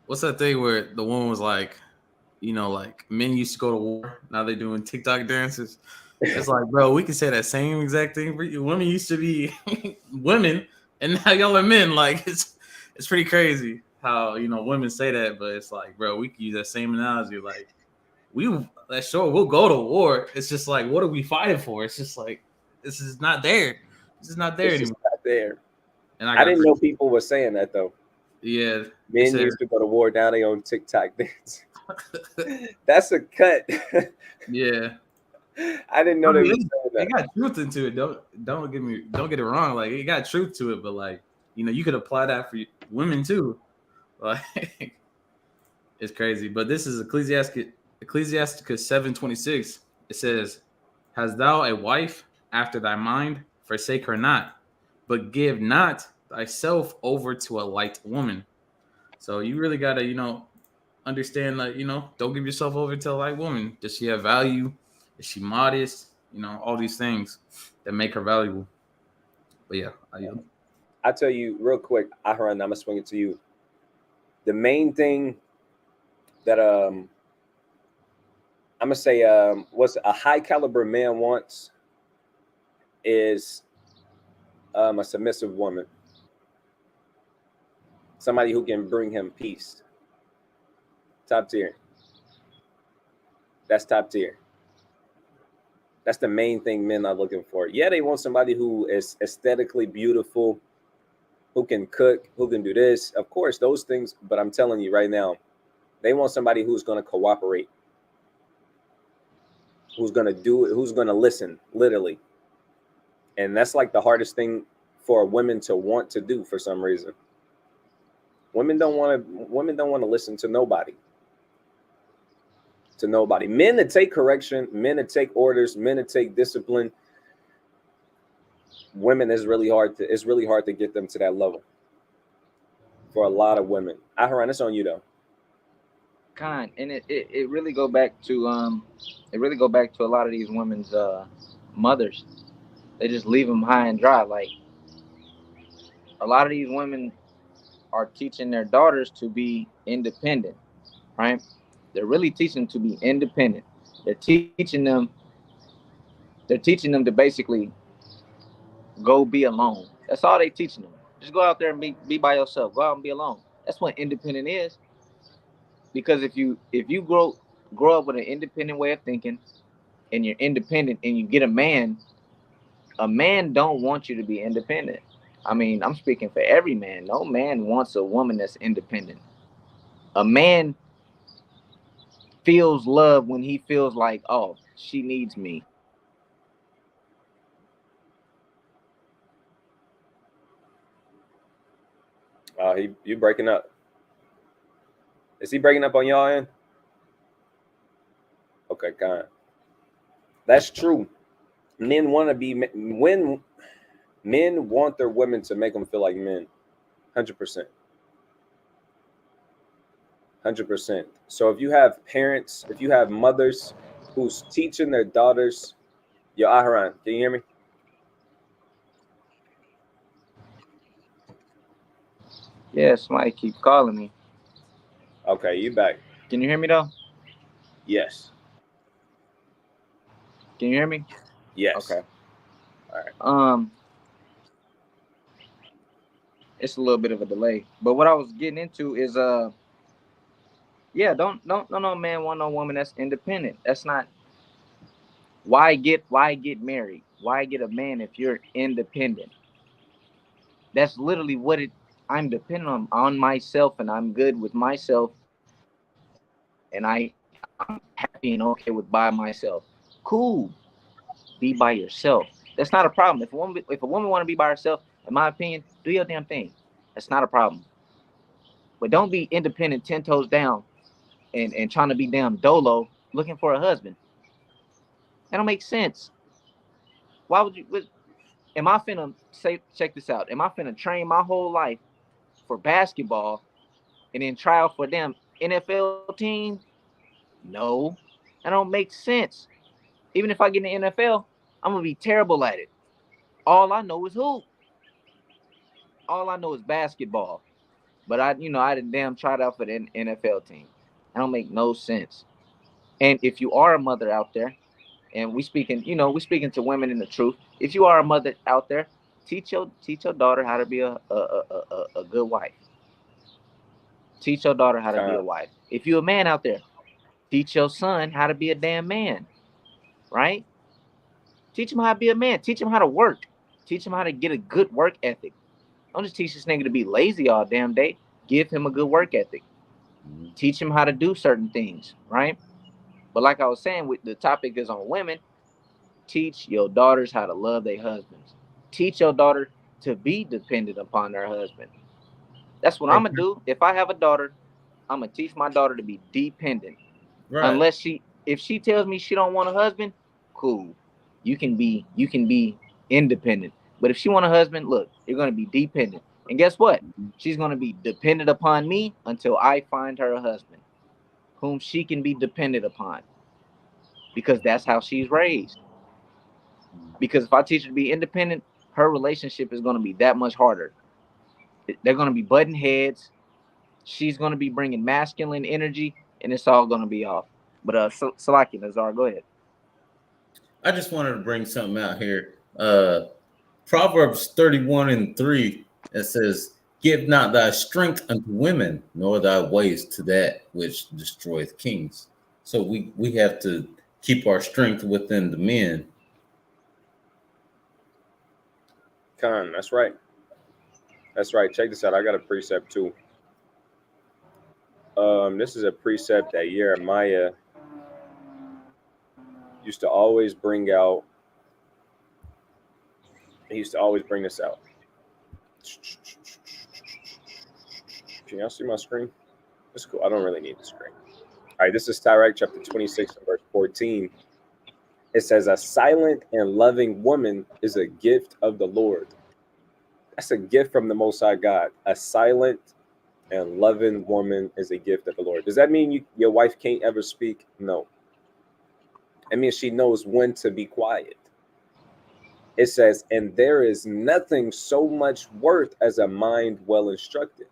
What's that thing where the woman was like, like men used to go to war, now they're doing TikTok dances? It's like, bro, we can say that same exact thing for you. Women used to be women, and now y'all are men. Like, it's pretty crazy how women say that, but it's like, bro, we can use that same analogy. Like, sure, we'll go to war. It's just like, what are we fighting for? It's just like, this is not there. This is not there It's anymore. just not there. And I didn't know people were saying that though. Yeah, men used to go to war. Now they on TikTok dance. That's a cut. Yeah. I didn't know they were saying that. It got truth into it. Don't get it wrong. Like, it got truth to it, but like, you could apply that for women too. Like, it's crazy. But this is Ecclesiasticus 7:26. It says, "Hast thou a wife after thy mind? Forsake her not, but give not thyself over to a light woman." So you really gotta, understand that, don't give yourself over to a light woman. Does she have value? Is she modest? All these things that make her valuable. But yeah, I tell you real quick, Aharon, I'm gonna swing it to you. The main thing that I'm gonna say what a high caliber man wants is a submissive woman, somebody who can bring him peace. Top tier. That's top tier. That's the main thing men are looking for. Yeah, they want somebody who is aesthetically beautiful, who can cook, who can do this. Of course, those things. But I'm telling you right now, they want somebody who's going to cooperate, who's going to do it, who's going to listen, literally. And that's like the hardest thing for women to want to do for some reason. Women don't want to listen to nobody. To nobody. Men that take correction, men that take orders, men that take discipline. Women it's really hard to get them to that level. For a lot of women. Aharon, it's on you though. And it really go back to a lot of these women's mothers. They just leave them high and dry. Like, a lot of these women are teaching their daughters to be independent, right? They're really teaching them to be independent. They're teaching them to basically go be alone. That's all they teaching them. Just go out there and be by yourself. Go out and be alone. That's what independent is. Because if you grow up with an independent way of thinking, and you're independent, and you get a man don't want you to be independent. I mean, I'm speaking for every man. No man wants a woman that's independent. A man feels love when he feels like, oh, she needs me. You breaking up. Is he breaking up on y'all end? Okay, kind. That's true. Men want to be when men want their women to make them feel like men. 100%. 100%. So if you have parents, if you have mothers who's teaching their daughters, yo, Aharon, can you hear me? Yeah, somebody keep calling me. Okay, you back. Can you hear me though? Yes. Can you hear me? Yes. Okay. All right. It's a little bit of a delay, but what I was getting into is yeah, don't no man want no woman that's independent. That's not. Why get married? Why get a man if you're independent? That's literally what it. I'm dependent on myself, and I'm good with myself, and I'm happy and okay with by myself. Cool, be by yourself. That's not a problem. If a woman want to be by herself, in my opinion, do your damn thing. That's not a problem. But don't be independent, 10 toes down, and trying to be damn dolo looking for a husband. That don't make sense. Why would you? Am I finna say? Check this out. Am I finna train my whole life for basketball and then try out for them NFL team? No, that don't make sense. Even if I get in the NFL, I'm gonna be terrible at it. All I know is hoop. All I know is basketball. But I done damn tried out for the NFL team. That don't make no sense. And if you are a mother out there, and we speaking to women in the truth. If you are a mother out there, teach your daughter how to be a good wife. Teach your daughter how to be a wife. If you're a man out there, teach your son how to be a damn man, right? Teach him how to be a man. Teach him how to work. Teach him how to get a good work ethic. Don't just teach this nigga to be lazy all damn day. Give him a good work ethic. Teach him how to do certain things, right? But like I was saying, with the topic is on women, teach your daughters how to love their husbands. Teach your daughter to be dependent upon their husband. That's what I'm gonna do. If I have a daughter, I'm gonna teach my daughter to be dependent. Right. Unless if she tells me she don't want a husband, cool. You can be independent. But if she want a husband, look, you're gonna be dependent. And guess what? She's gonna be dependent upon me until I find her a husband whom she can be dependent upon. Because that's how she's raised. Because if I teach her to be independent, her relationship is gonna be that much harder. They're gonna be butting heads. She's gonna be bringing masculine energy, and it's all gonna be off. But Salaki, Nazar, go ahead. I just wanted to bring something out here. Proverbs 31:3, it says, "Give not thy strength unto women, nor thy ways to that which destroyeth kings." So we have to keep our strength within the men. That's right. That's right. Check this out. I got a precept too. This is a precept that Jeremiah used to always bring out. He used to always bring this out. Can y'all see my screen? That's cool. I don't really need the screen. All right, this is Tyrek chapter 26, verse 14. It says, "A silent and loving woman is a gift of the Lord." That's a gift from the Most High God. A silent and loving woman is a gift of the Lord. Does that mean your wife can't ever speak? No. I mean, she knows when to be quiet. It says, "And there is nothing so much worth as a mind well instructed."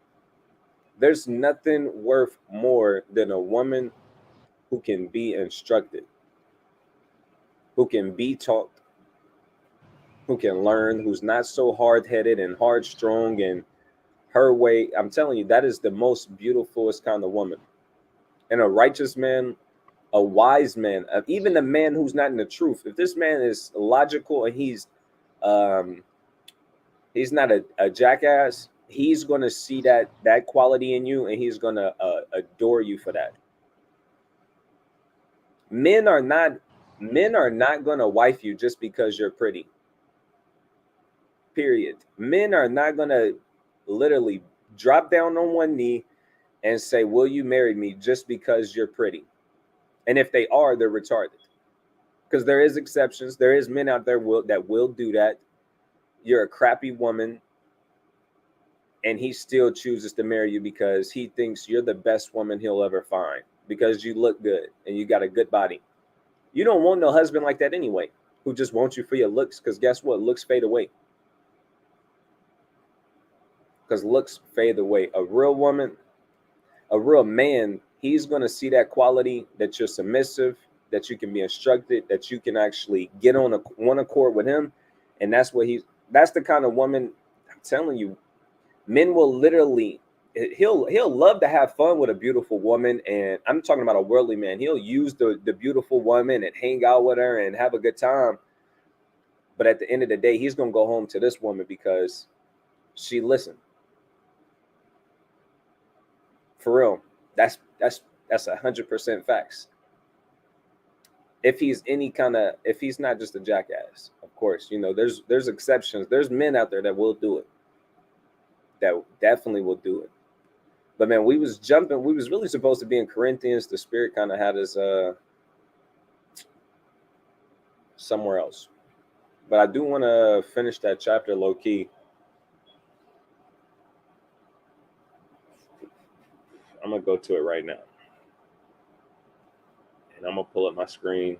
There's nothing worth more than a woman who can be instructed, who can be taught, who can learn, who's not so hard-headed and hard-strung and her way. I'm telling you, that is the most beautifulest kind of woman. And a righteous man, a wise man, even a man who's not in the truth. If this man is logical and he's not a jackass, he's going to see that quality in you, and he's going to adore you for that. Men are not going to wife you just because you're pretty. Period. Men are not going to literally drop down on one knee and say, "Will you marry me?" just because you're pretty. And if they are, they're retarded. Because there is exceptions. There is men out there that will do that. You're a crappy woman, and he still chooses to marry you because he thinks you're the best woman he'll ever find because you look good and you got a good body. You don't want no husband like that anyway, who just wants you for your looks, because guess what? Looks fade away. Because looks fade away. A real woman, a real man, he's going to see that quality, that you're submissive, that you can be instructed, that you can actually get on one accord with him. And that's the kind of woman, I'm telling you, men will literally, he'll love to have fun with a beautiful woman. And I'm talking about a worldly man. He'll use the beautiful woman and hang out with her and have a good time. But at the end of the day, he's going to go home to this woman because she listened. For real. That's 100% facts. If he's if he's not just a jackass, of course, there's exceptions. There's men out there that will do it. That definitely will do it. But man, we was really supposed to be in Corinthians. The Spirit kind of had us somewhere else. But I do want to finish that chapter low key. I'm going to go to it right now. And I'm going to pull up my screen.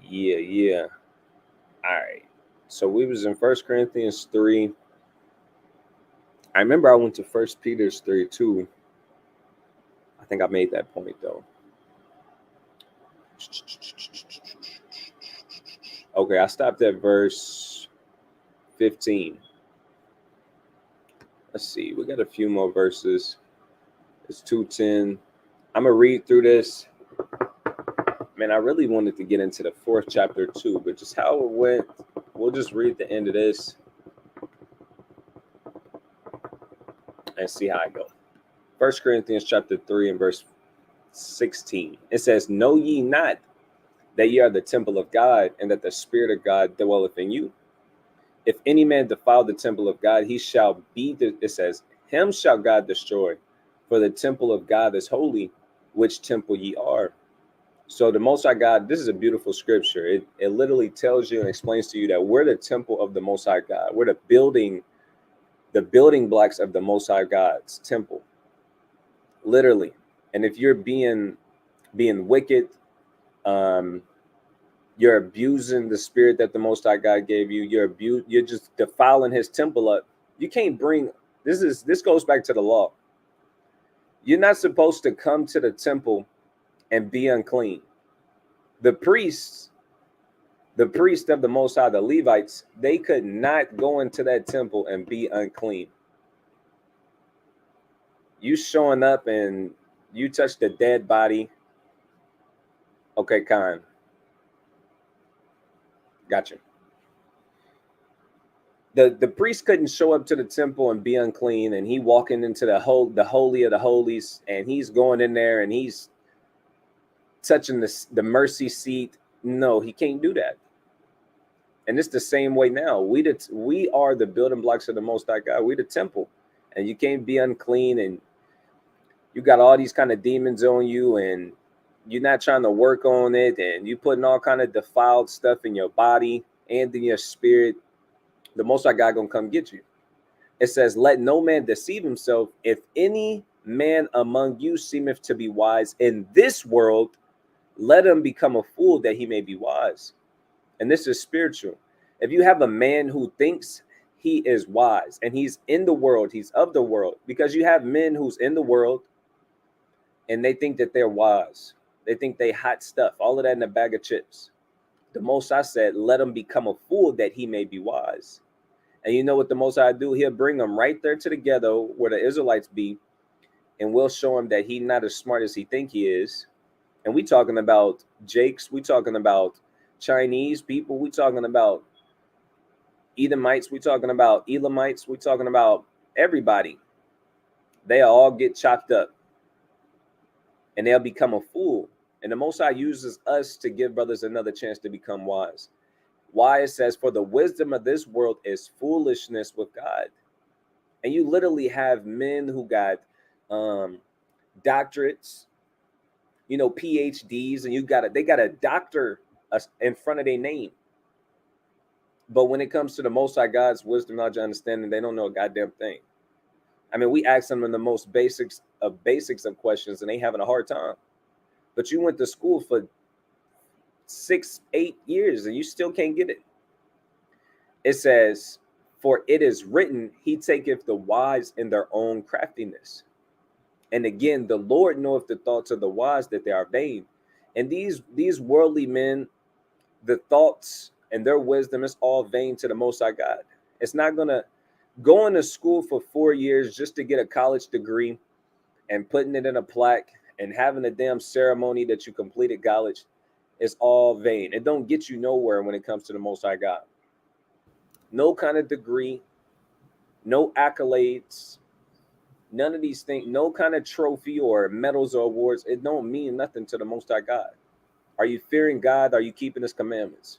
Yeah. All right. So we was in 1 Corinthians 3. I remember I went to 1 Peter's 3 too. I think I made that point though. Okay, I stopped at verse 15. Let's see. We got a few more verses. It's 2:10. I'm going to read through this. Man, I really wanted to get into the 4th chapter too, but just how it went, we'll just read the end of this and see how I go. 1 Corinthians chapter 3 and verse 16. It says, "Know ye not that ye are the temple of God, and that the Spirit of God dwelleth in you? If any man defile the temple of God, he shall be, it says, him shall God destroy. For the temple of God is holy, which temple ye are." So the Most High God, this is a beautiful scripture. It literally tells you and explains to you that we're the temple of the Most High God. We're the building blocks of the Most High God's temple. Literally. And if you're being wicked, you're abusing the spirit that the Most High God gave you. You're just defiling his temple up. You can't bring this goes back to the law. You're not supposed to come to the temple and be unclean. The priests of the Most High, the Levites, they could not go into that temple and be unclean. You showing up and you touch the dead body. Okay, Khan. Gotcha. The priest couldn't show up to the temple and be unclean, and he walking into the holy of the holies, and he's going in there and he's touching the mercy seat. No, he can't do that. And it's the same way now. We are the building blocks of the Most High God. We the temple, and you can't be unclean, and you got all these kind of demons on you, and you're not trying to work on it, and you putting all kind of defiled stuff in your body and in your spirit. The Most High God gonna come get you. It says, "Let no man deceive himself. If any man among you seemeth to be wise in this world, let him become a fool that he may be wise." And this is spiritual. If you have a man who thinks he is wise and he's in the world, he's of the world, because you have men who's in the world and they think that they're wise. They think they hot stuff, all of that in a bag of chips. The Most High said, let him become a fool that he may be wise. And you know what the Most High do? He'll bring them right there to the ghetto where the Israelites be, and we'll show him that he's not as smart as he think he is. And we talking about Jakes, we talking about Chinese people, we talking about Edomites, we talking about Elamites, we talking about everybody. They all get chopped up and they'll become a fool. And the Most High uses us to give brothers another chance to become wise. Why? It says, for the wisdom of this world is foolishness with God. And you literally have men who got doctorates, PhDs, and they got a doctor in front of their name. But when it comes to the Most High God's wisdom, knowledge, and understanding, they don't know a goddamn thing. I mean, we ask them in the most basics of questions, and they having a hard time. But you went to school for 6-8 years, and you still can't get it. It says, for it is written, he taketh the wise in their own craftiness. And again, the Lord knoweth the thoughts of the wise, that they are vain. And these worldly men, the thoughts and their wisdom is all vain to the Most High God. It's not going to go into school for 4 years just to get a college degree and putting it in a plaque and having a damn ceremony that you completed college is all vain. It don't get you nowhere when it comes to the Most High God. No kind of degree, no accolades, none of these things, no kind of trophy or medals or awards. It don't mean nothing to the Most High God. Are you fearing God? Are you keeping his commandments?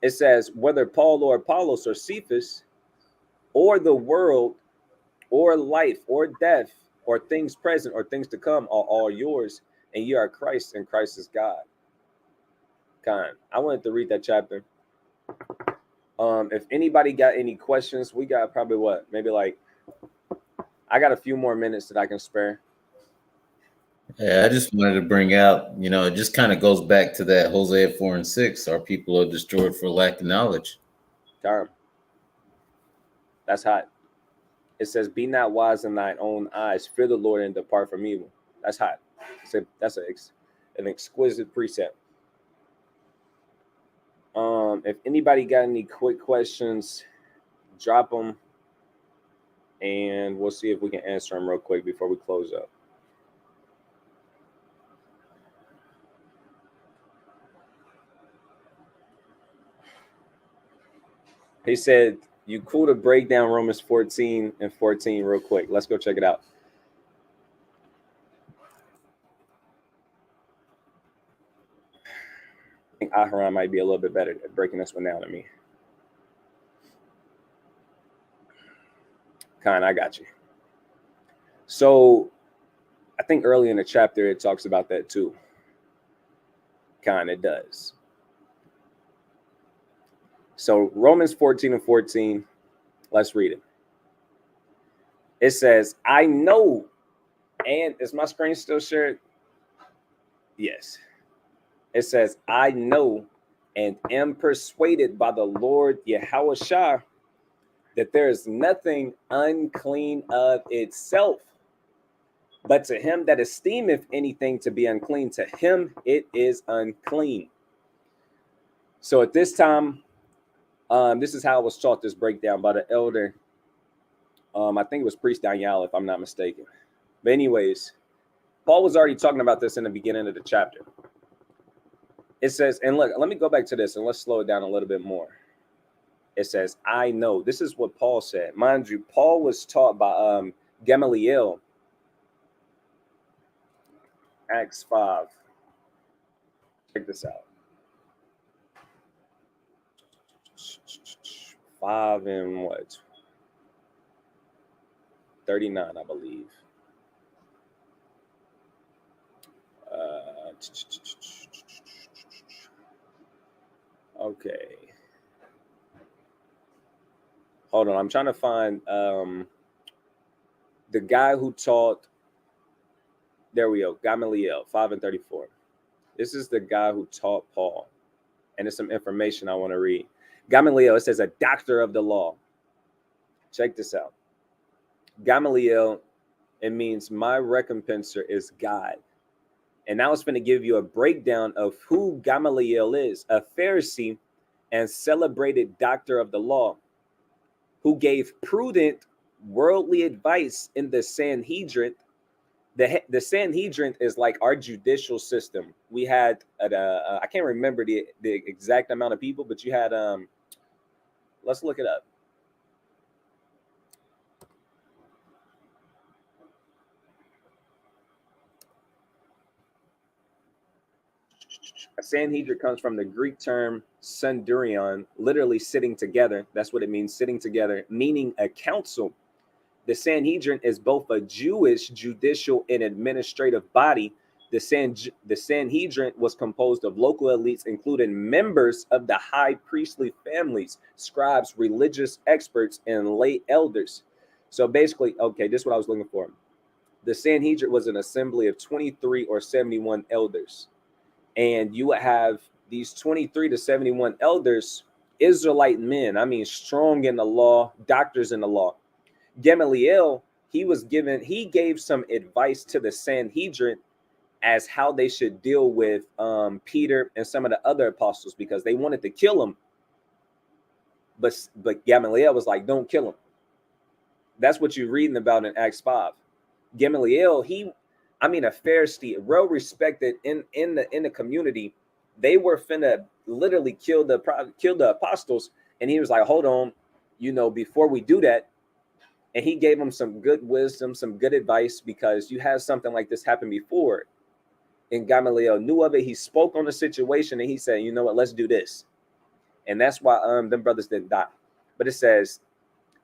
It says, whether Paul or Apollos or Cephas or the world or life or death or things present or things to come are all yours, and you are Christ, and Christ is God. I wanted to read that chapter. If anybody got any questions, we got probably what, maybe like, I got a few more minutes that I can spare. Yeah, I just wanted to bring out, it just kind of goes back to that Hosea 4:6. Our people are destroyed for lack of knowledge. That's hot. It says, be not wise in thine own eyes, fear the Lord and depart from evil. That's hot. That's an exquisite precept. If anybody got any quick questions, drop them, and we'll see if we can answer them real quick before we close up. He said, you cool to break down Romans 14 and 14 real quick. Let's go check it out. I think Aharon might be a little bit better at breaking this one down than me. I got you. So I think early in the chapter, it talks about that too. It does. So Romans 14 and 14, let's read it. It says, I know, and is my screen still shared? Yes. It says, I know and am persuaded by the Lord Yahushua that there is nothing unclean of itself, but to him that esteemeth anything to be unclean, to him it is unclean. So at this time, this is how it was taught, this breakdown by the elder. I think it was Priest Daniel, if I'm not mistaken. But anyways, Paul was already talking about this in the beginning of the chapter. It says, and look, let me go back to this and let's slow it down a little bit more. It says, I know. This is what Paul said. Mind you, Paul was taught by Gamaliel. Acts 5. Check this out. 5 and what? 39, I believe. Okay. Hold on. I'm trying to find the guy who taught. There we go. Gamaliel, 5 and 34. This is the guy who taught Paul. And there's some information I want to read. Gamaliel, it says a doctor of the law. Check this out. Gamaliel, it means my recompenser is God. And now it's going to give you a breakdown of who Gamaliel is, a Pharisee and celebrated doctor of the law, who gave prudent worldly advice in the Sanhedrin. The Sanhedrin is like our judicial system. We had, I can't remember the exact amount of people, but you had, let's look it up. A Sanhedrin comes from the Greek term sundurion, literally sitting together. That's what it means, sitting together, meaning a council. The Sanhedrin is both a Jewish judicial and administrative body. The Sanhedrin was composed of local elites, including members of the high priestly families, scribes, religious experts, and lay elders. So basically, okay, this is what I was looking for. The Sanhedrin was an assembly of 23 or 71 elders. And you would have these 23 to 71 elders, Israelite men, I mean, strong in the law, doctors in the law. Gamaliel, he gave some advice to the Sanhedrin as how they should deal with Peter and some of the other apostles, because they wanted to kill him. But Gamaliel was like, don't kill him. That's what you're reading about in Acts 5. Gamaliel, a Pharisee, well respected in the community. They were finna literally kill the apostles, and he was like, hold on, before we do that. And he gave them some good wisdom, some good advice, because you have something like this happen before. And Gamaliel knew of it. He spoke on the situation, and he said, you know what, let's do this. And that's why them brothers didn't die. But it says,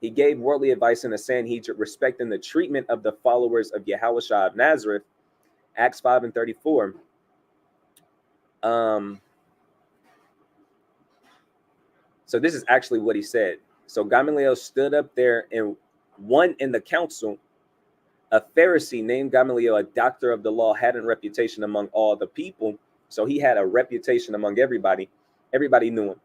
he gave worldly advice in the Sanhedrin respecting the treatment of the followers of Yahushua of Nazareth, Acts 5 and 34. So this is actually what he said. So Gamaliel stood up there, and one in the council, a Pharisee named Gamaliel, a doctor of the law, had a reputation among all the people. So he had a reputation among everybody. Everybody knew him.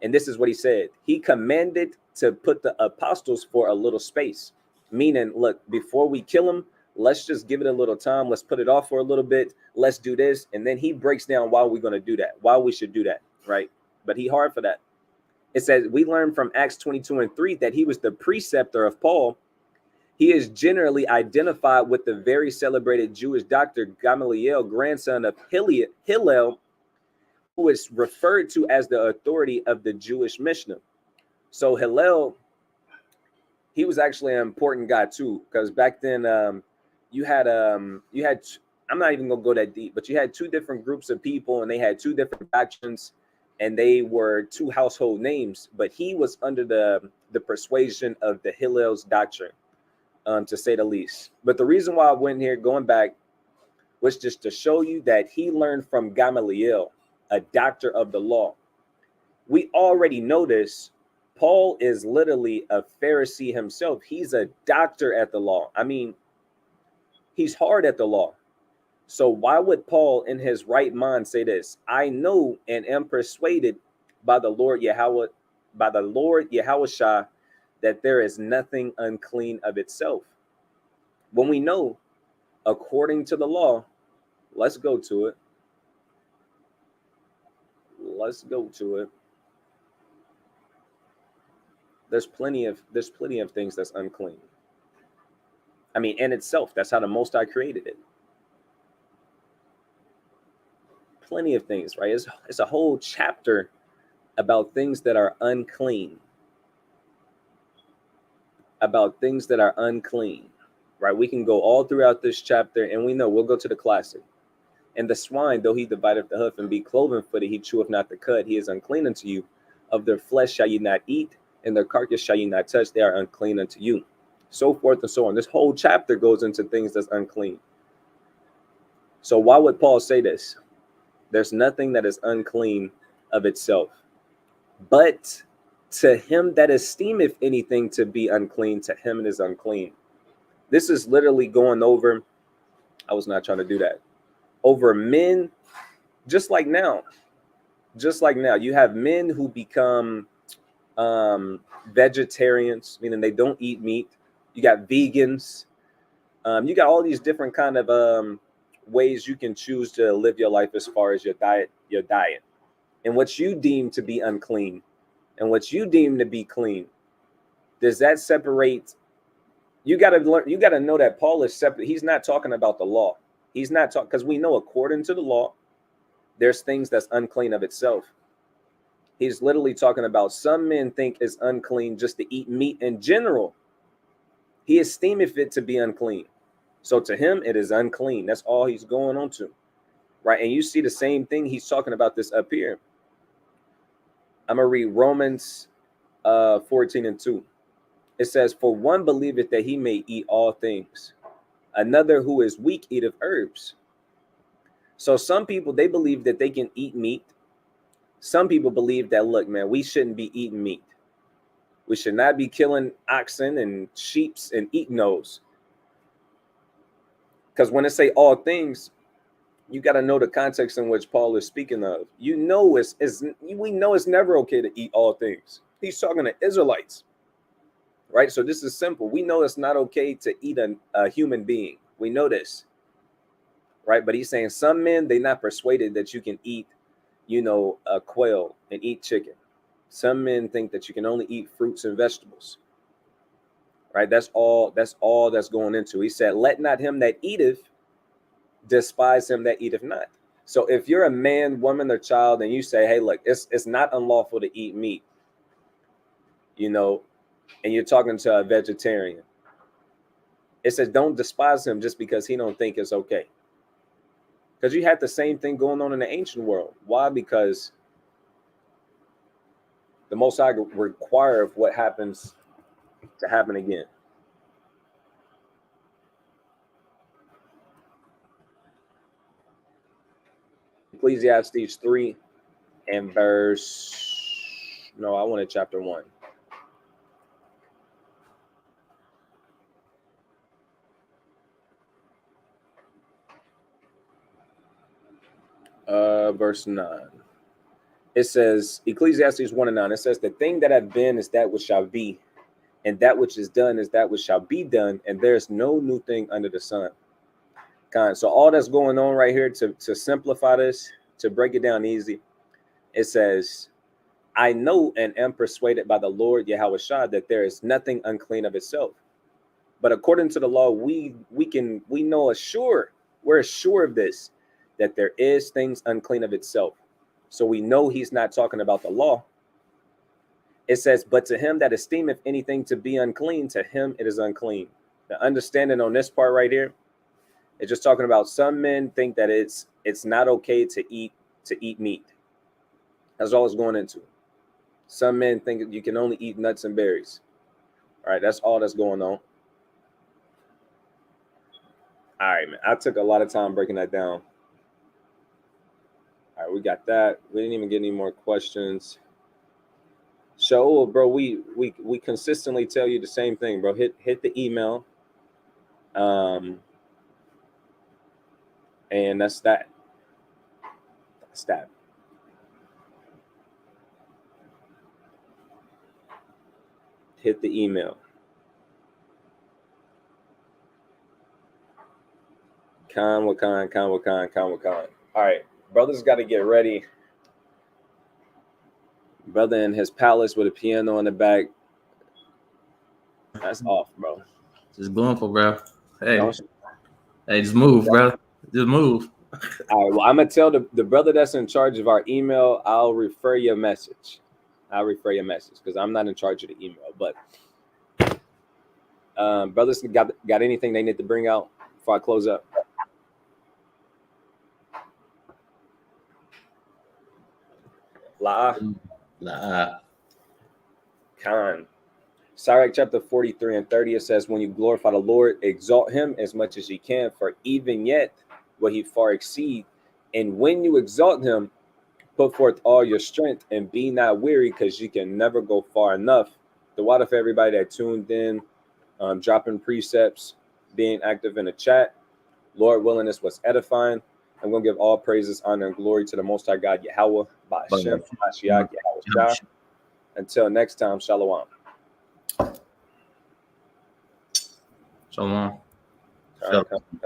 And this is what he said. He commanded to put the apostles for a little space, meaning, look, before we kill them, let's just give it a little time. Let's put it off for a little bit. Let's do this. And then he breaks down why we're going to do that, why we should do that, right? But he hard for that. It says, we learn from Acts 22 and 3 that he was the preceptor of Paul. He is generally identified with the very celebrated Jewish doctor Gamaliel, grandson of Hillel, who is referred to as the authority of the Jewish Mishnah. So Hillel, he was actually an important guy too, because back then you had I'm not even gonna go that deep, but you had two different groups of people, and they had two different factions, and they were two household names. But he was under the persuasion of the Hillel's doctrine, to say the least. But the reason why I went here, going back, was just to show you that he learned from Gamaliel, a doctor of the law. We already know this. Paul is literally a Pharisee himself. He's a doctor at the law. I mean, he's hard at the law. So why would Paul in his right mind say this? I know and am persuaded by the Lord Yahushua, that there is nothing unclean of itself. When we know, according to the law, let's go to it. Let's go to it. There's plenty of things that's unclean. I mean, in itself, that's how the Most High created it. Plenty of things, right? It's a whole chapter about things that are unclean. About things that are unclean, right? We can go all throughout this chapter, and we know we'll go to the classic. And the swine, though he divideth the hoof and be cloven footed, he cheweth not the cud. He is unclean unto you. Of their flesh shall ye not eat, and their carcass shall ye not touch. They are unclean unto you. So forth and so on. This whole chapter goes into things that's unclean. So why would Paul say this? There's nothing that is unclean of itself. But to him that esteemeth anything to be unclean, to him it is unclean. This is literally going over, I was not trying to do that, over men, just like now. You have men who become vegetarians, meaning they don't eat meat. You got vegans. You got all these different kind of ways you can choose to live your life as far as your diet, and what you deem to be unclean and what you deem to be clean. Does that separate? You got to learn. You got to know that Paul is separate. He's not talking about the law. He's not talking, because we know according to the law, there's things that's unclean of itself. He's literally talking about some men think it's unclean just to eat meat in general. He esteemeth it to be unclean. So to him, it is unclean. That's all he's going on to. Right. And you see the same thing. He's talking about this up here. I'm going to read Romans 14 and 2. It says, for one believeth that he may eat all things. Another who is weak eateth herbs. So some people, they believe that they can eat meat. Some people believe that, look, man, we shouldn't be eating meat. We should not be killing oxen and sheep and eating those. Because when it say all things, you got to know the context in which Paul is speaking of. We know it's never okay to eat all things. He's talking to Israelites, right? So this is simple. We know it's not okay to eat a human being. We know this, right? But he's saying some men, they're not persuaded that you can eat, a quail and eat chicken. Some men think that you can only eat fruits and vegetables, Right? That's all that's going into. He said, let not him that eateth despise him that eateth not. So if you're a man, woman, or child, and you say, hey, look, it's not unlawful to eat meat, you know, and you're talking to a vegetarian, it says don't despise him just because he don't think it's okay. Because you had the same thing going on in the ancient world. Why? Because the Most High require of what happens to happen again. Ecclesiastes 3 and verse, no, I wanted chapter 1. Verse 9. It says, Ecclesiastes 1 and 9, it says, the thing that hath been is that which shall be, and that which is done is that which shall be done, and there's no new thing under the sun. So all that's going on right here, to simplify this, to break it down easy, it says, I know and am persuaded by the Lord Yahweh Shah that there is nothing unclean of itself. But according to the law, we're assured of this, that there is things unclean of itself. So we know he's not talking about the law. It says, but to him that esteemeth anything to be unclean, to him it is unclean. The understanding on this part right here, it's just talking about some men think that it's not okay to eat meat. That's all it's going into. Some men think you can only eat nuts and berries. All right, that's all that's going on. All right, man. I took a lot of time breaking that down. All right, we got that. We didn't even get any more questions. So, bro, we consistently tell you the same thing, bro. Hit the email. And that's that. That's that. Hit the email. Con. All right, brother's got to get ready. Brother in his palace with a piano in the back. That's off, bro. Just going for, bro. Hey, just move, bro. Just move. All right, well, I'm gonna tell the brother that's in charge of our email. I'll refer your message because I'm not in charge of the email. But brothers got anything they need to bring out before I close up? La. Khan. Sirach chapter 43 and 30, it says, when you glorify the Lord, exalt him as much as you can, for even yet will he far exceed. And when you exalt him, put forth all your strength and be not weary, because you can never go far enough. The water for everybody that tuned in, dropping precepts, being active in the chat. Lord willing, this was edifying. I'm going to give all praises, honor, and glory to the Most High God, Yahweh, Ba'ashem, Mashiach, Yahweh Shah. Until next time, Shalom. Shalom. All right,